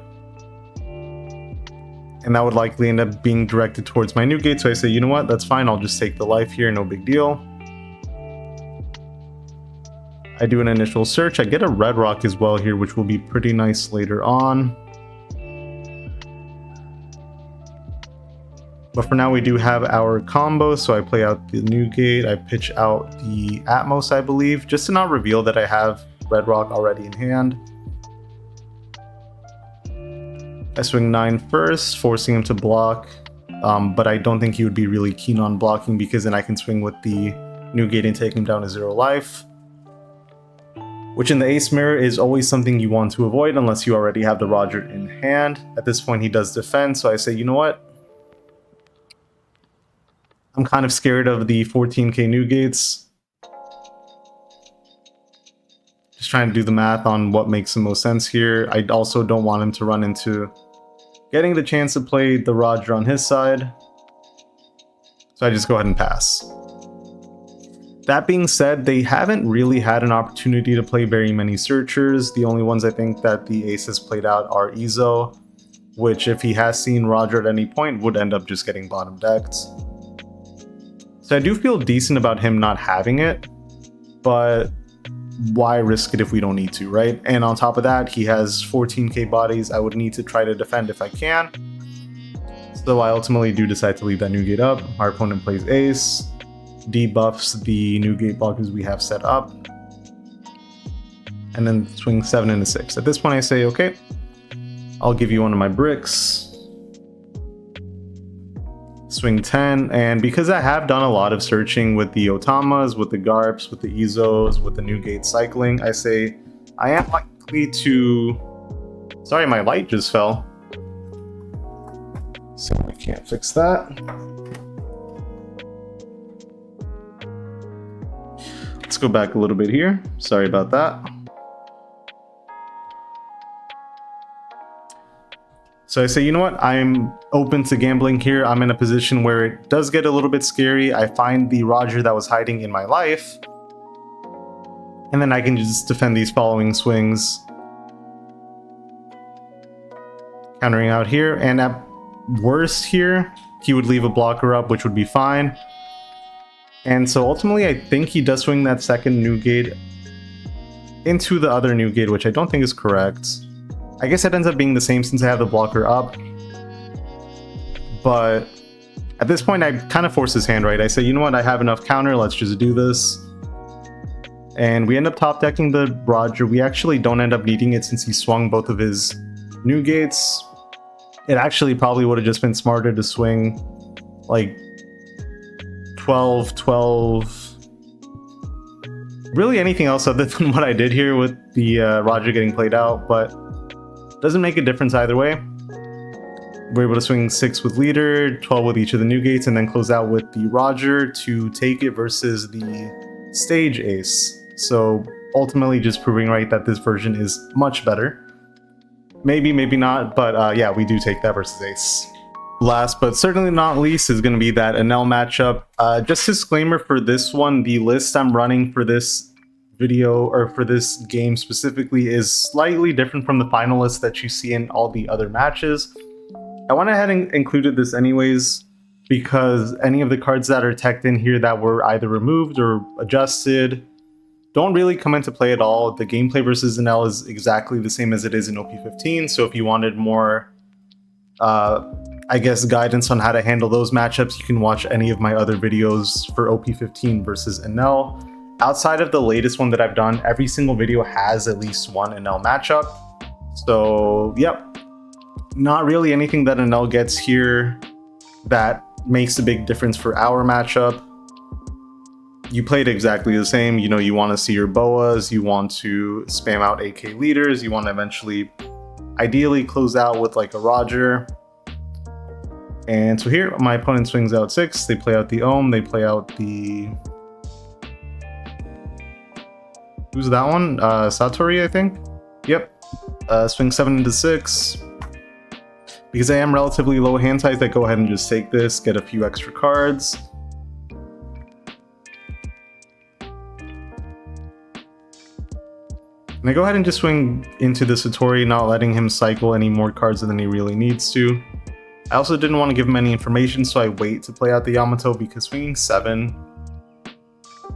And that would likely end up being directed towards my new gate, so I say, you know what, that's fine, I'll just take the life here, no big deal. I do an initial search. I get a red rock as well here, which will be pretty nice later on. But for now, we do have our combo, so I play out the new gate. I pitch out the Atmos, I believe, just to not reveal that I have red rock already in hand. I swing 9 first, forcing him to block, but I don't think he would be really keen on blocking because then I can swing with the new gate and take him down to 0 life. Which in the Ace Mirror is always something you want to avoid unless you already have the Roger in hand. At this point, he does defend, so I say, you know what? I'm kind of scared of the 14k new gates. Just trying to do the math on what makes the most sense here. I also don't want him to run into getting the chance to play the Roger on his side. So I just go ahead and pass. That being said, they haven't really had an opportunity to play very many searchers. The only ones I think that the Ace has played out are Izo, which if he has seen Roger at any point would end up just getting bottom decked. So I do feel decent about him not having it, but why risk it if we don't need to, right? And on top of that, he has 14k bodies. I would need to try to defend if I can. So I ultimately do decide to leave that new gate up. Our opponent plays Ace, debuffs the new gate blockers we have set up, and then swing 7 into 6. At this point I say, okay, I'll give you one of my bricks. Swing 10, and because I have done a lot of searching with the Otamas, with the Garps, with the Izos, with the new gate cycling, I say I am likely to... Sorry, my light just fell. So I can't fix that. Let's go back a little bit here. Sorry about that. So I say, you know what, I'm open to gambling here. I'm in a position where it does get a little bit scary. I find the Roger that was hiding in my life, and then I can just defend these following swings. Countering out here, and at worst here, he would leave a blocker up, which would be fine. And so ultimately, I think he does swing that second new gate into the other new gate, which I don't think is correct. I guess it ends up being the same since I have the blocker up. But at this point, I kind of force his hand, right? I say, you know what, I have enough counter, let's just do this. And we end up top decking the Roger. We actually don't end up needing it since he swung both of his new gates. It actually probably would have just been smarter to swing like 12, 12, really anything else other than what I did here with the Roger getting played out, but doesn't make a difference either way. we're able to swing 6 with leader, 12 with each of the new gates, and then close out with the Roger to take it versus the stage ace. So ultimately just proving right that this version is much better. Maybe, maybe not, but yeah, we do take that versus ace. Last but certainly not least is going to be that Enel matchup. Just disclaimer for this one, the list I'm running for this video or for this game specifically is slightly different from the final list that you see in all the other matches. I went ahead and included this anyways because any of the cards that are teched in here that were either removed or adjusted don't really come into play at all. The gameplay versus Enel is exactly the same as it is in OP15, so if you wanted more I guess guidance on how to handle those matchups, you can watch any of my other videos for OP15 versus Enel. Outside of the latest one that I've done, every single video has at least one Enel matchup. So, yep. Not really anything that Enel gets here that makes a big difference for our matchup. You played exactly the same. You know, you want to see your boas, you want to spam out AK leaders, you want to eventually, ideally, close out with like a Roger. And so here, my opponent swings out 6. They play out the Ohm, they play out the... Who's that one? Satori, I think? Yep. Swing 7 into 6. Because I am relatively low hand size, I go ahead and just take this, get a few extra cards. And I go ahead and just swing into the Satori, not letting him cycle any more cards than he really needs to. I also didn't want to give him any information, so I wait to play out the Yamato because swinging 7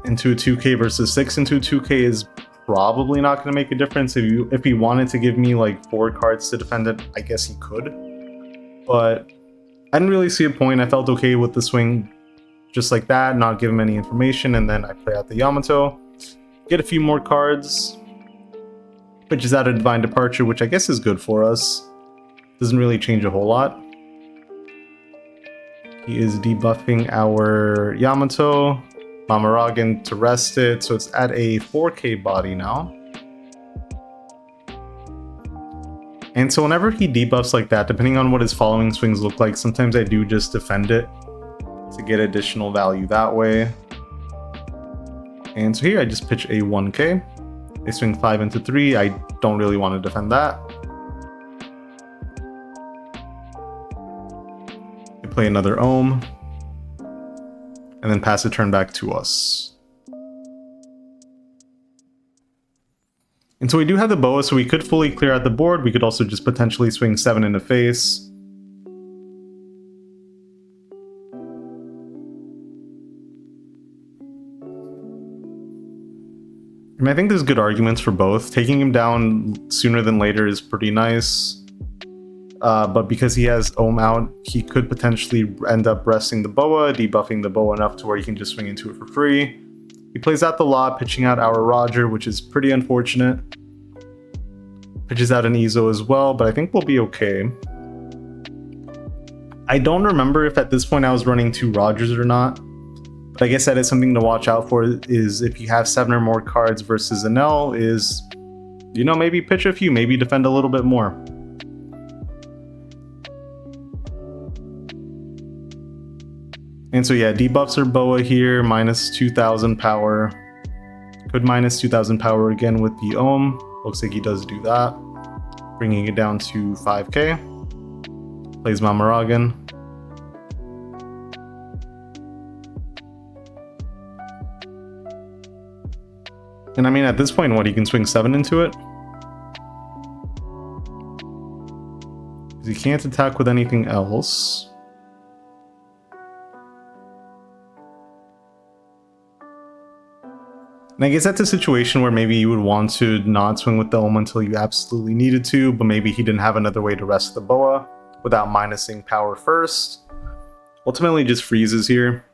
into a 2k versus 6 into a 2k is probably not going to make a difference. If he wanted to give me like 4 cards to defend it, I guess he could. But I didn't really see a point. I felt okay with the swing just like that, not give him any information, and then I play out the Yamato, get a few more cards, which is out of Divine Departure, which I guess is good for us. Doesn't really change a whole lot. He is debuffing our Yamato, Mamaragan to rest it, so it's at a 4k body now. And so whenever he debuffs like that, depending on what his following swings look like, sometimes I do just defend it to get additional value that way. And so here I just pitch a 1k. They swing 5 into 3. I don't really want to defend that. They play another Ohm. And then pass the turn back to us. And so we do have the boa, so we could fully clear out the board. We could also just potentially swing 7 in the face. And I think there's good arguments for both. Taking him down sooner than later is pretty nice. But because he has Ohm out, he could potentially end up resting the boa, debuffing the boa enough to where he can just swing into it for free. He plays out the lot, pitching out our Roger, which is pretty unfortunate. Pitches out an Izo as well, but I think we'll be okay. I don't remember if at this point I was running 2 Rogers or not. But I guess that is something to watch out for, is if you have 7 or more cards versus Enel, is, you know, maybe pitch a few, maybe defend a little bit more. And so yeah, debuffs are boa here, minus 2000 power. Could minus 2000 power again with the Ohm. Looks like he does do that. Bringing it down to 5k. Plays Mamaragan. And I mean, at this point, what, he can swing 7 into it? Because he can't attack with anything else. And I guess that's a situation where maybe you would want to not swing with the Ohm until you absolutely needed to, but maybe he didn't have another way to rest the boa without minusing power first. Ultimately just freezes here.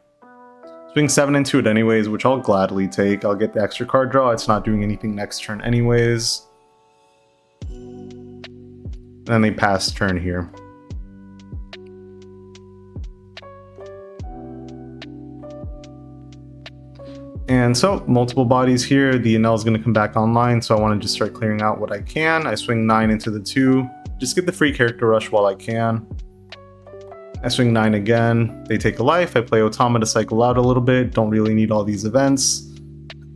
Swing 7 into it anyways, which I'll gladly take. I'll get the extra card draw. It's not doing anything next turn anyways. And then they pass turn here. And so, multiple bodies here. The Enel is going to come back online, so I want to just start clearing out what I can. I swing 9 into the 2. Just get the free character rush while I can. I swing 9 again. They take a life. I play Otama to cycle out a little bit. Don't really need all these events.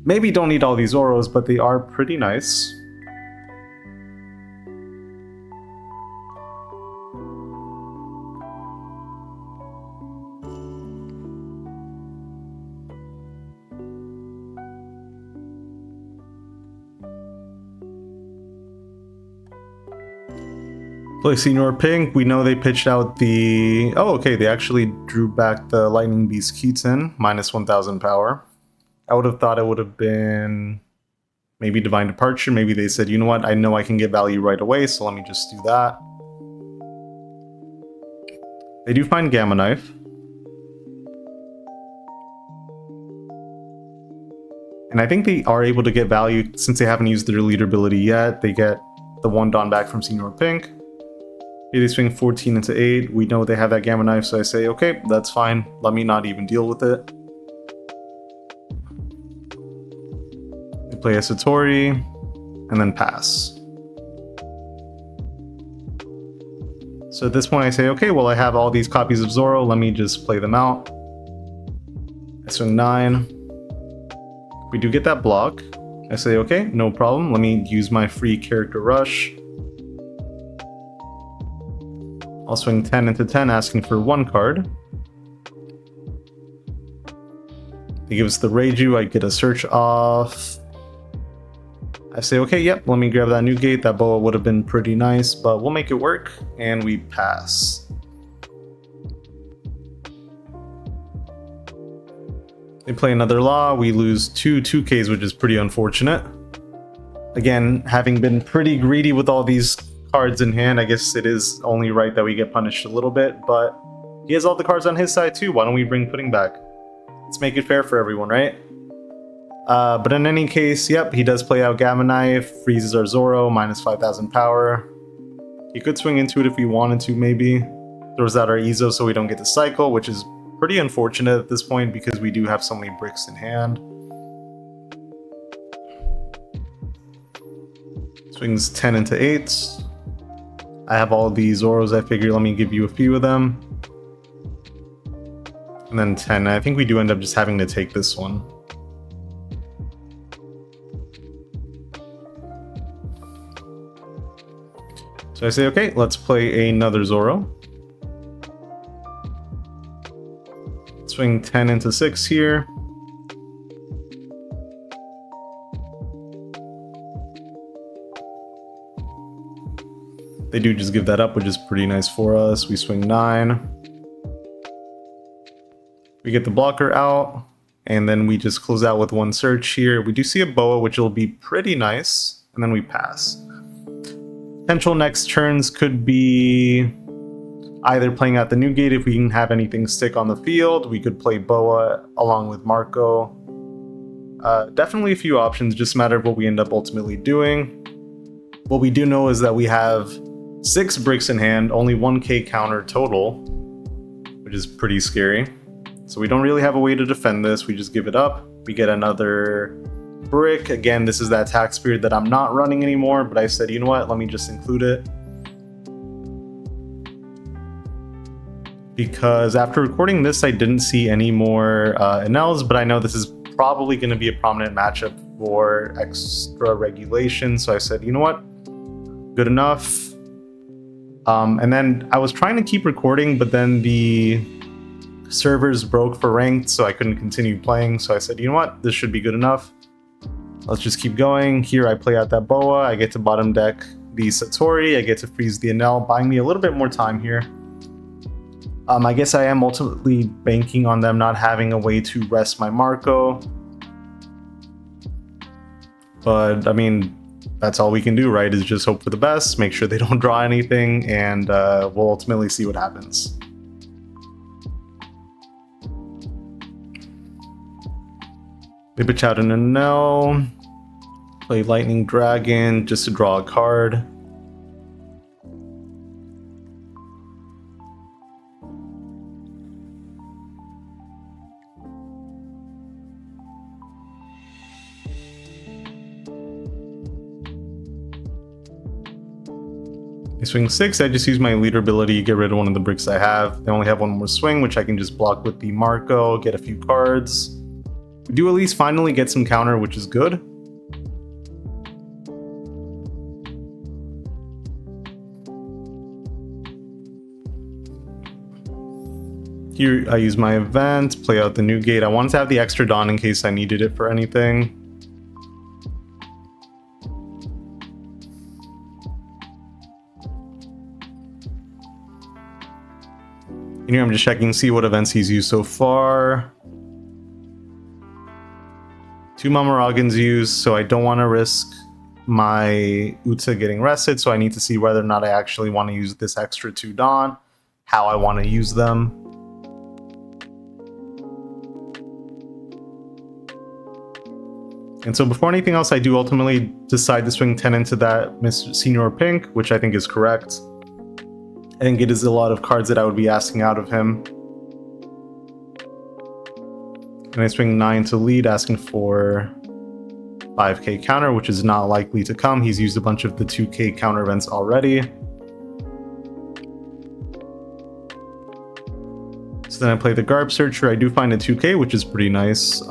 Maybe don't need all these Oros, but they are pretty nice. Play Senior Pink. We know they pitched out the... Oh, okay. They actually drew back the Lightning Beast Keaton, minus 1000 power. I would have thought it would have been maybe Divine Departure. Maybe they said, you know what? I know I can get value right away, so let me just do that. They do find Gamma Knife. And I think they are able to get value since they haven't used their leader ability yet. They get the 1 Dawn back from Senior Pink. Here they swing 14 into 8. We know they have that Gamma Knife, so I say, okay, that's fine. Let me not even deal with it. They play a Satori, and then pass. So at this point I say, okay, well I have all these copies of Zoro, let me just play them out. I swing 9. We do get that block. I say, okay, no problem. Let me use my free character rush. I'll swing 10 into 10, asking for 1 card. They give us the Reiju, I get a search off. I say, okay, yep, let me grab that new gate. That boa would have been pretty nice, but we'll make it work, and we pass. They play another Law, we lose 2/2Ks, which is pretty unfortunate. Again, having been pretty greedy with all these cards in hand, I guess it is only right that we get punished a little bit, but he has all the cards on his side too. Why don't we bring Pudding back? Let's make it fair for everyone, right? But in any case, yep, he does play out Gamma Knife, freezes our Zoro, minus 5000 power. He could swing into it if he wanted to, maybe. Throws out our Izo so we don't get the cycle, which is pretty unfortunate at this point because we do have so many bricks in hand. Swings 10 into 8. I have all these Zoros, I figure let me give you a few of them. And then 10, I think we do end up just having to take this one. So I say, okay, let's play another Zoro. Swing 10 into 6 here. They do just give that up, which is pretty nice for us. We swing 9. We get the blocker out, and then we just close out with 1 search here. We do see a boa, which will be pretty nice, and then we pass. Potential next turns could be either playing out the new gate if we can have anything stick on the field. We could play boa along with Marco. Definitely a few options, just a matter of what we end up ultimately doing. What we do know is that we have 6 bricks in hand, only 1k counter total, which is pretty scary. So we don't really have a way to defend this. We just give it up. We get another brick. Again, this is that tax period that I'm not running anymore, but I said, you know what, let me just include it. Because after recording this, I didn't see any more Enels, but I know this is probably going to be a prominent matchup for extra regulation. So I said, you know what, good enough. And then I was trying to keep recording, but then the servers broke for ranked, so I couldn't continue playing. So I said, you know what, this should be good enough. Let's just keep going. Here I play out that boa. I get to bottom deck the Satori. I get to freeze the Enel, buying me a little bit more time here. I guess I am ultimately banking on them not having a way to rest my Marco. But, I mean, that's all we can do, right? Is just hope for the best, make sure they don't draw anything, and we'll ultimately see what happens. They pitch out an Enel, play Lightning Dragon just to draw a card. They swing 6, I just use my leader ability, get rid of one of the bricks I have. They only have one more swing, which I can just block with the Marco, get a few cards. We do at least finally get some counter, which is good. Here I use my event, play out the new gate. I wanted to have the extra Dawn in case I needed it for anything. And here I'm just checking, see what events he's used so far. 2 Mamaragans used, so I don't want to risk my Uta getting rested, so I need to see whether or not I actually want to use this extra 2 Dawn, how I want to use them. And so before anything else, I do ultimately decide to swing 10 into that Mr. Senior Pink, which I think is correct. I think it is a lot of cards that I would be asking out of him. And I swing 9 to lead, asking for 5k counter, which is not likely to come. He's used a bunch of the 2k counter events already. So then I play the Garb Searcher. I do find a 2k, which is pretty nice.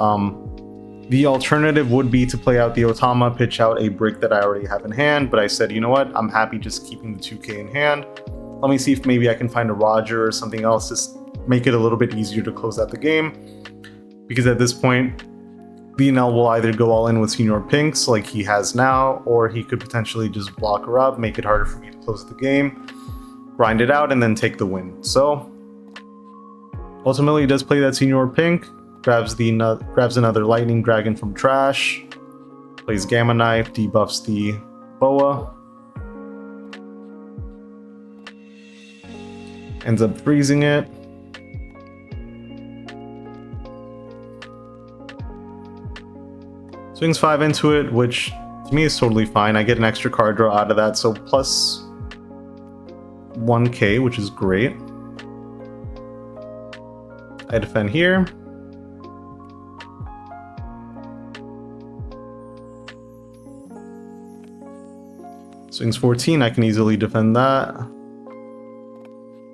The alternative would be to play out the Otama, pitch out a brick that I already have in hand, but I said, you know what, I'm happy just keeping the 2k in hand. Let me see if maybe I can find a Roger or something else to make it a little bit easier to close out the game. Because at this point, the Enel will either go all in with Senior Pinks like he has now, or he could potentially just block her up, make it harder for me to close the game, grind it out, and then take the win. So ultimately he does play that Senior Pink, grabs another Lightning Dragon from trash, plays Gamma Knife, debuffs the Boa, ends up freezing it. Swings 5 into it, which to me is totally fine. I get an extra card draw out of that, so plus 1k, which is great. I defend here. Swings 14, I can easily defend that.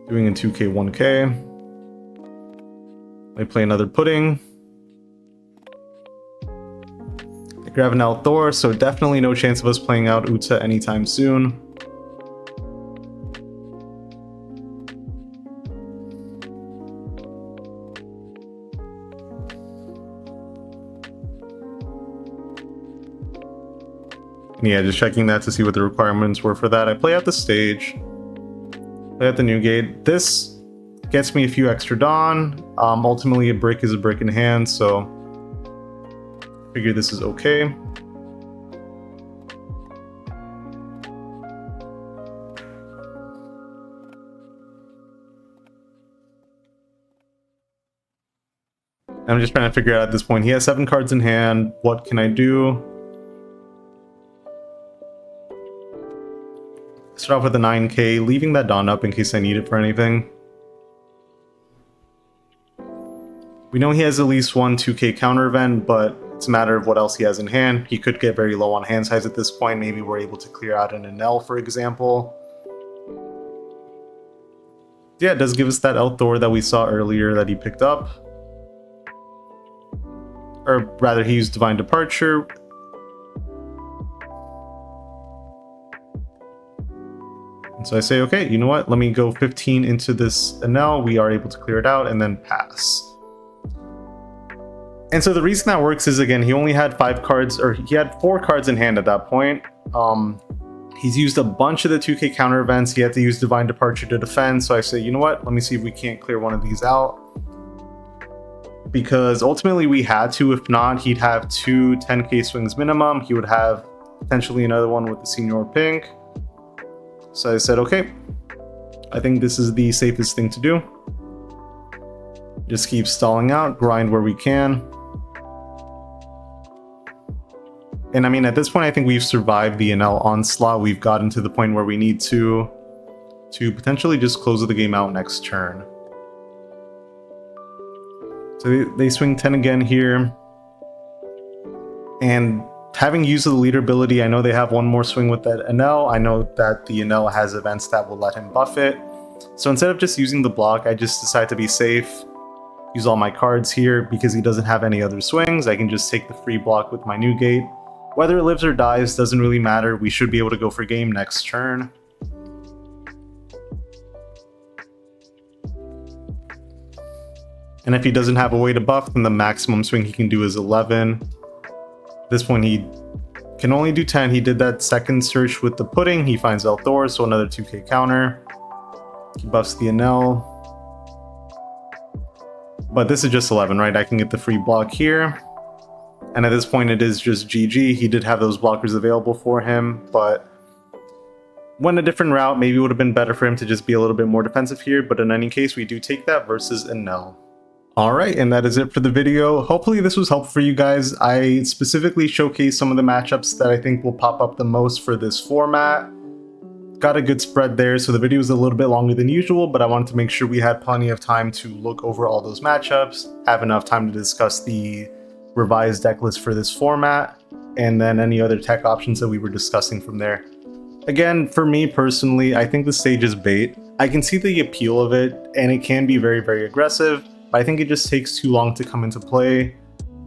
Doing a 2k, 1k. I play another Pudding. I grab an Althor, so definitely no chance of us playing out Uta anytime soon. Yeah, just checking that to see what the requirements were for that. I play out the stage, play out the new gate. This gets me a few extra Dawn. Ultimately, a brick is a brick in hand, so I figure this is okay. I'm just trying to figure out at this point. He has 7 cards in hand. What can I do? Start off with a 9k, leaving that Dawn up in case I need it for anything. We know he has at least one 2k counter event, but it's a matter of what else he has in hand. He could get very low on hand size at this point. Maybe we're able to clear out an Enel, for example. Yeah, it does give us that Elthor that we saw earlier that he picked up. Or rather, he used Divine Departure. And so I say, okay, you know what? Let me go 15 into this Enel. We are able to clear it out and then pass. And so the reason that works is, again, he only had 5 cards, or he had 4 cards in hand at that point. He's used a bunch of the 2k counter events. He had to use Divine Departure to defend. So I say, you know what? Let me see if we can't clear one of these out. Because ultimately we had to. If not, he'd have 2 10k swings minimum. He would have potentially another one with the Senior Pink. So I said, okay, I think this is the safest thing to do. Just keep stalling out, grind where we can. And I mean, at this point, I think we've survived the Enel onslaught. We've gotten to the point where we need to potentially just close the game out next turn. So they swing 10 again here. And Having used the leader ability, I know they have one more swing with that Enel. I know that the Enel has events that will let him buff it. So instead of just using the block, I just decide to be safe, use all my cards here. Because he doesn't have any other swings, I can just take the free block with my new gate. Whether it lives or dies doesn't really matter. We should be able to go for game next turn. And if he doesn't have a way to buff, then the maximum swing he can do is 11. This one he can only do 10. He did that second search with the pudding. He finds Elthor, so another 2k counter. He buffs the Enel. But this is just 11, right? I can get the free block here. And at this point it is just GG. He did have those blockers available for him, but went a different route. Maybe it would have been better for him to just be a little bit more defensive here, but in any case, we do take that versus Enel. Alright, and that is it for the video. Hopefully this was helpful for you guys. I specifically showcased some of the matchups that I think will pop up the most for this format. Got a good spread there, so the video was a little bit longer than usual, but I wanted to make sure we had plenty of time to look over all those matchups, have enough time to discuss the revised deck list for this format, and then any other tech options that we were discussing from there. Again, for me personally, I think the stage is bait. I can see the appeal of it, and it can be very, very aggressive, but I think it just takes too long to come into play.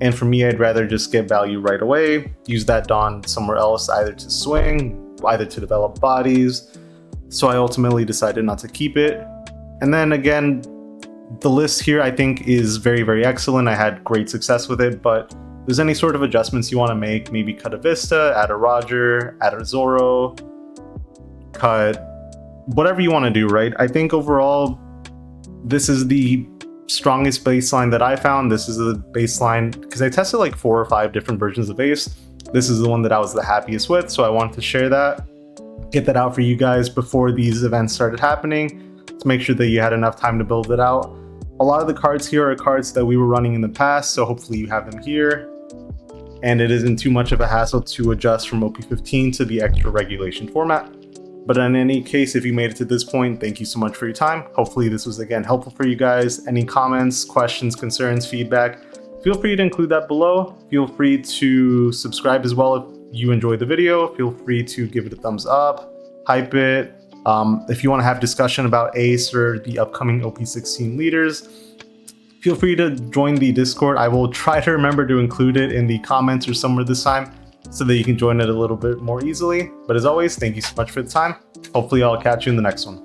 And for me, I'd rather just get value right away, use that Dawn somewhere else, either to swing, either to develop bodies. So I ultimately decided not to keep it. And then again, the list here I think is very, very excellent. I had great success with it, but if there's any sort of adjustments you want to make, maybe cut a Vista, add a Roger, add a Zoro, cut whatever you want to do, right? I think overall, this is the strongest baseline that I found. This is the baseline because I tested like 4 or 5 different versions of Ace. This is the one that I was the happiest with, so I wanted to share that, get that out for you guys before these events started happening, to make sure that you had enough time to build it out. A lot of the cards here are cards that we were running in the past, so hopefully you have them here, and it isn't too much of a hassle to adjust from OP15 to the extra regulation format. But in any case, if you made it to this point, thank you so much for your time. Hopefully this was again helpful for you guys. Any comments, questions, concerns, feedback, feel free to include that below. Feel free to subscribe as well if you enjoyed the video. Feel free to give it a thumbs up, hype it. If you want to have discussion about Ace or the upcoming OP16 leaders, feel free to join the Discord. I will try to remember to include it in the comments or somewhere this time, so that you can join it a little bit more easily. But as always, thank you so much for the time. Hopefully I'll catch you in the next one.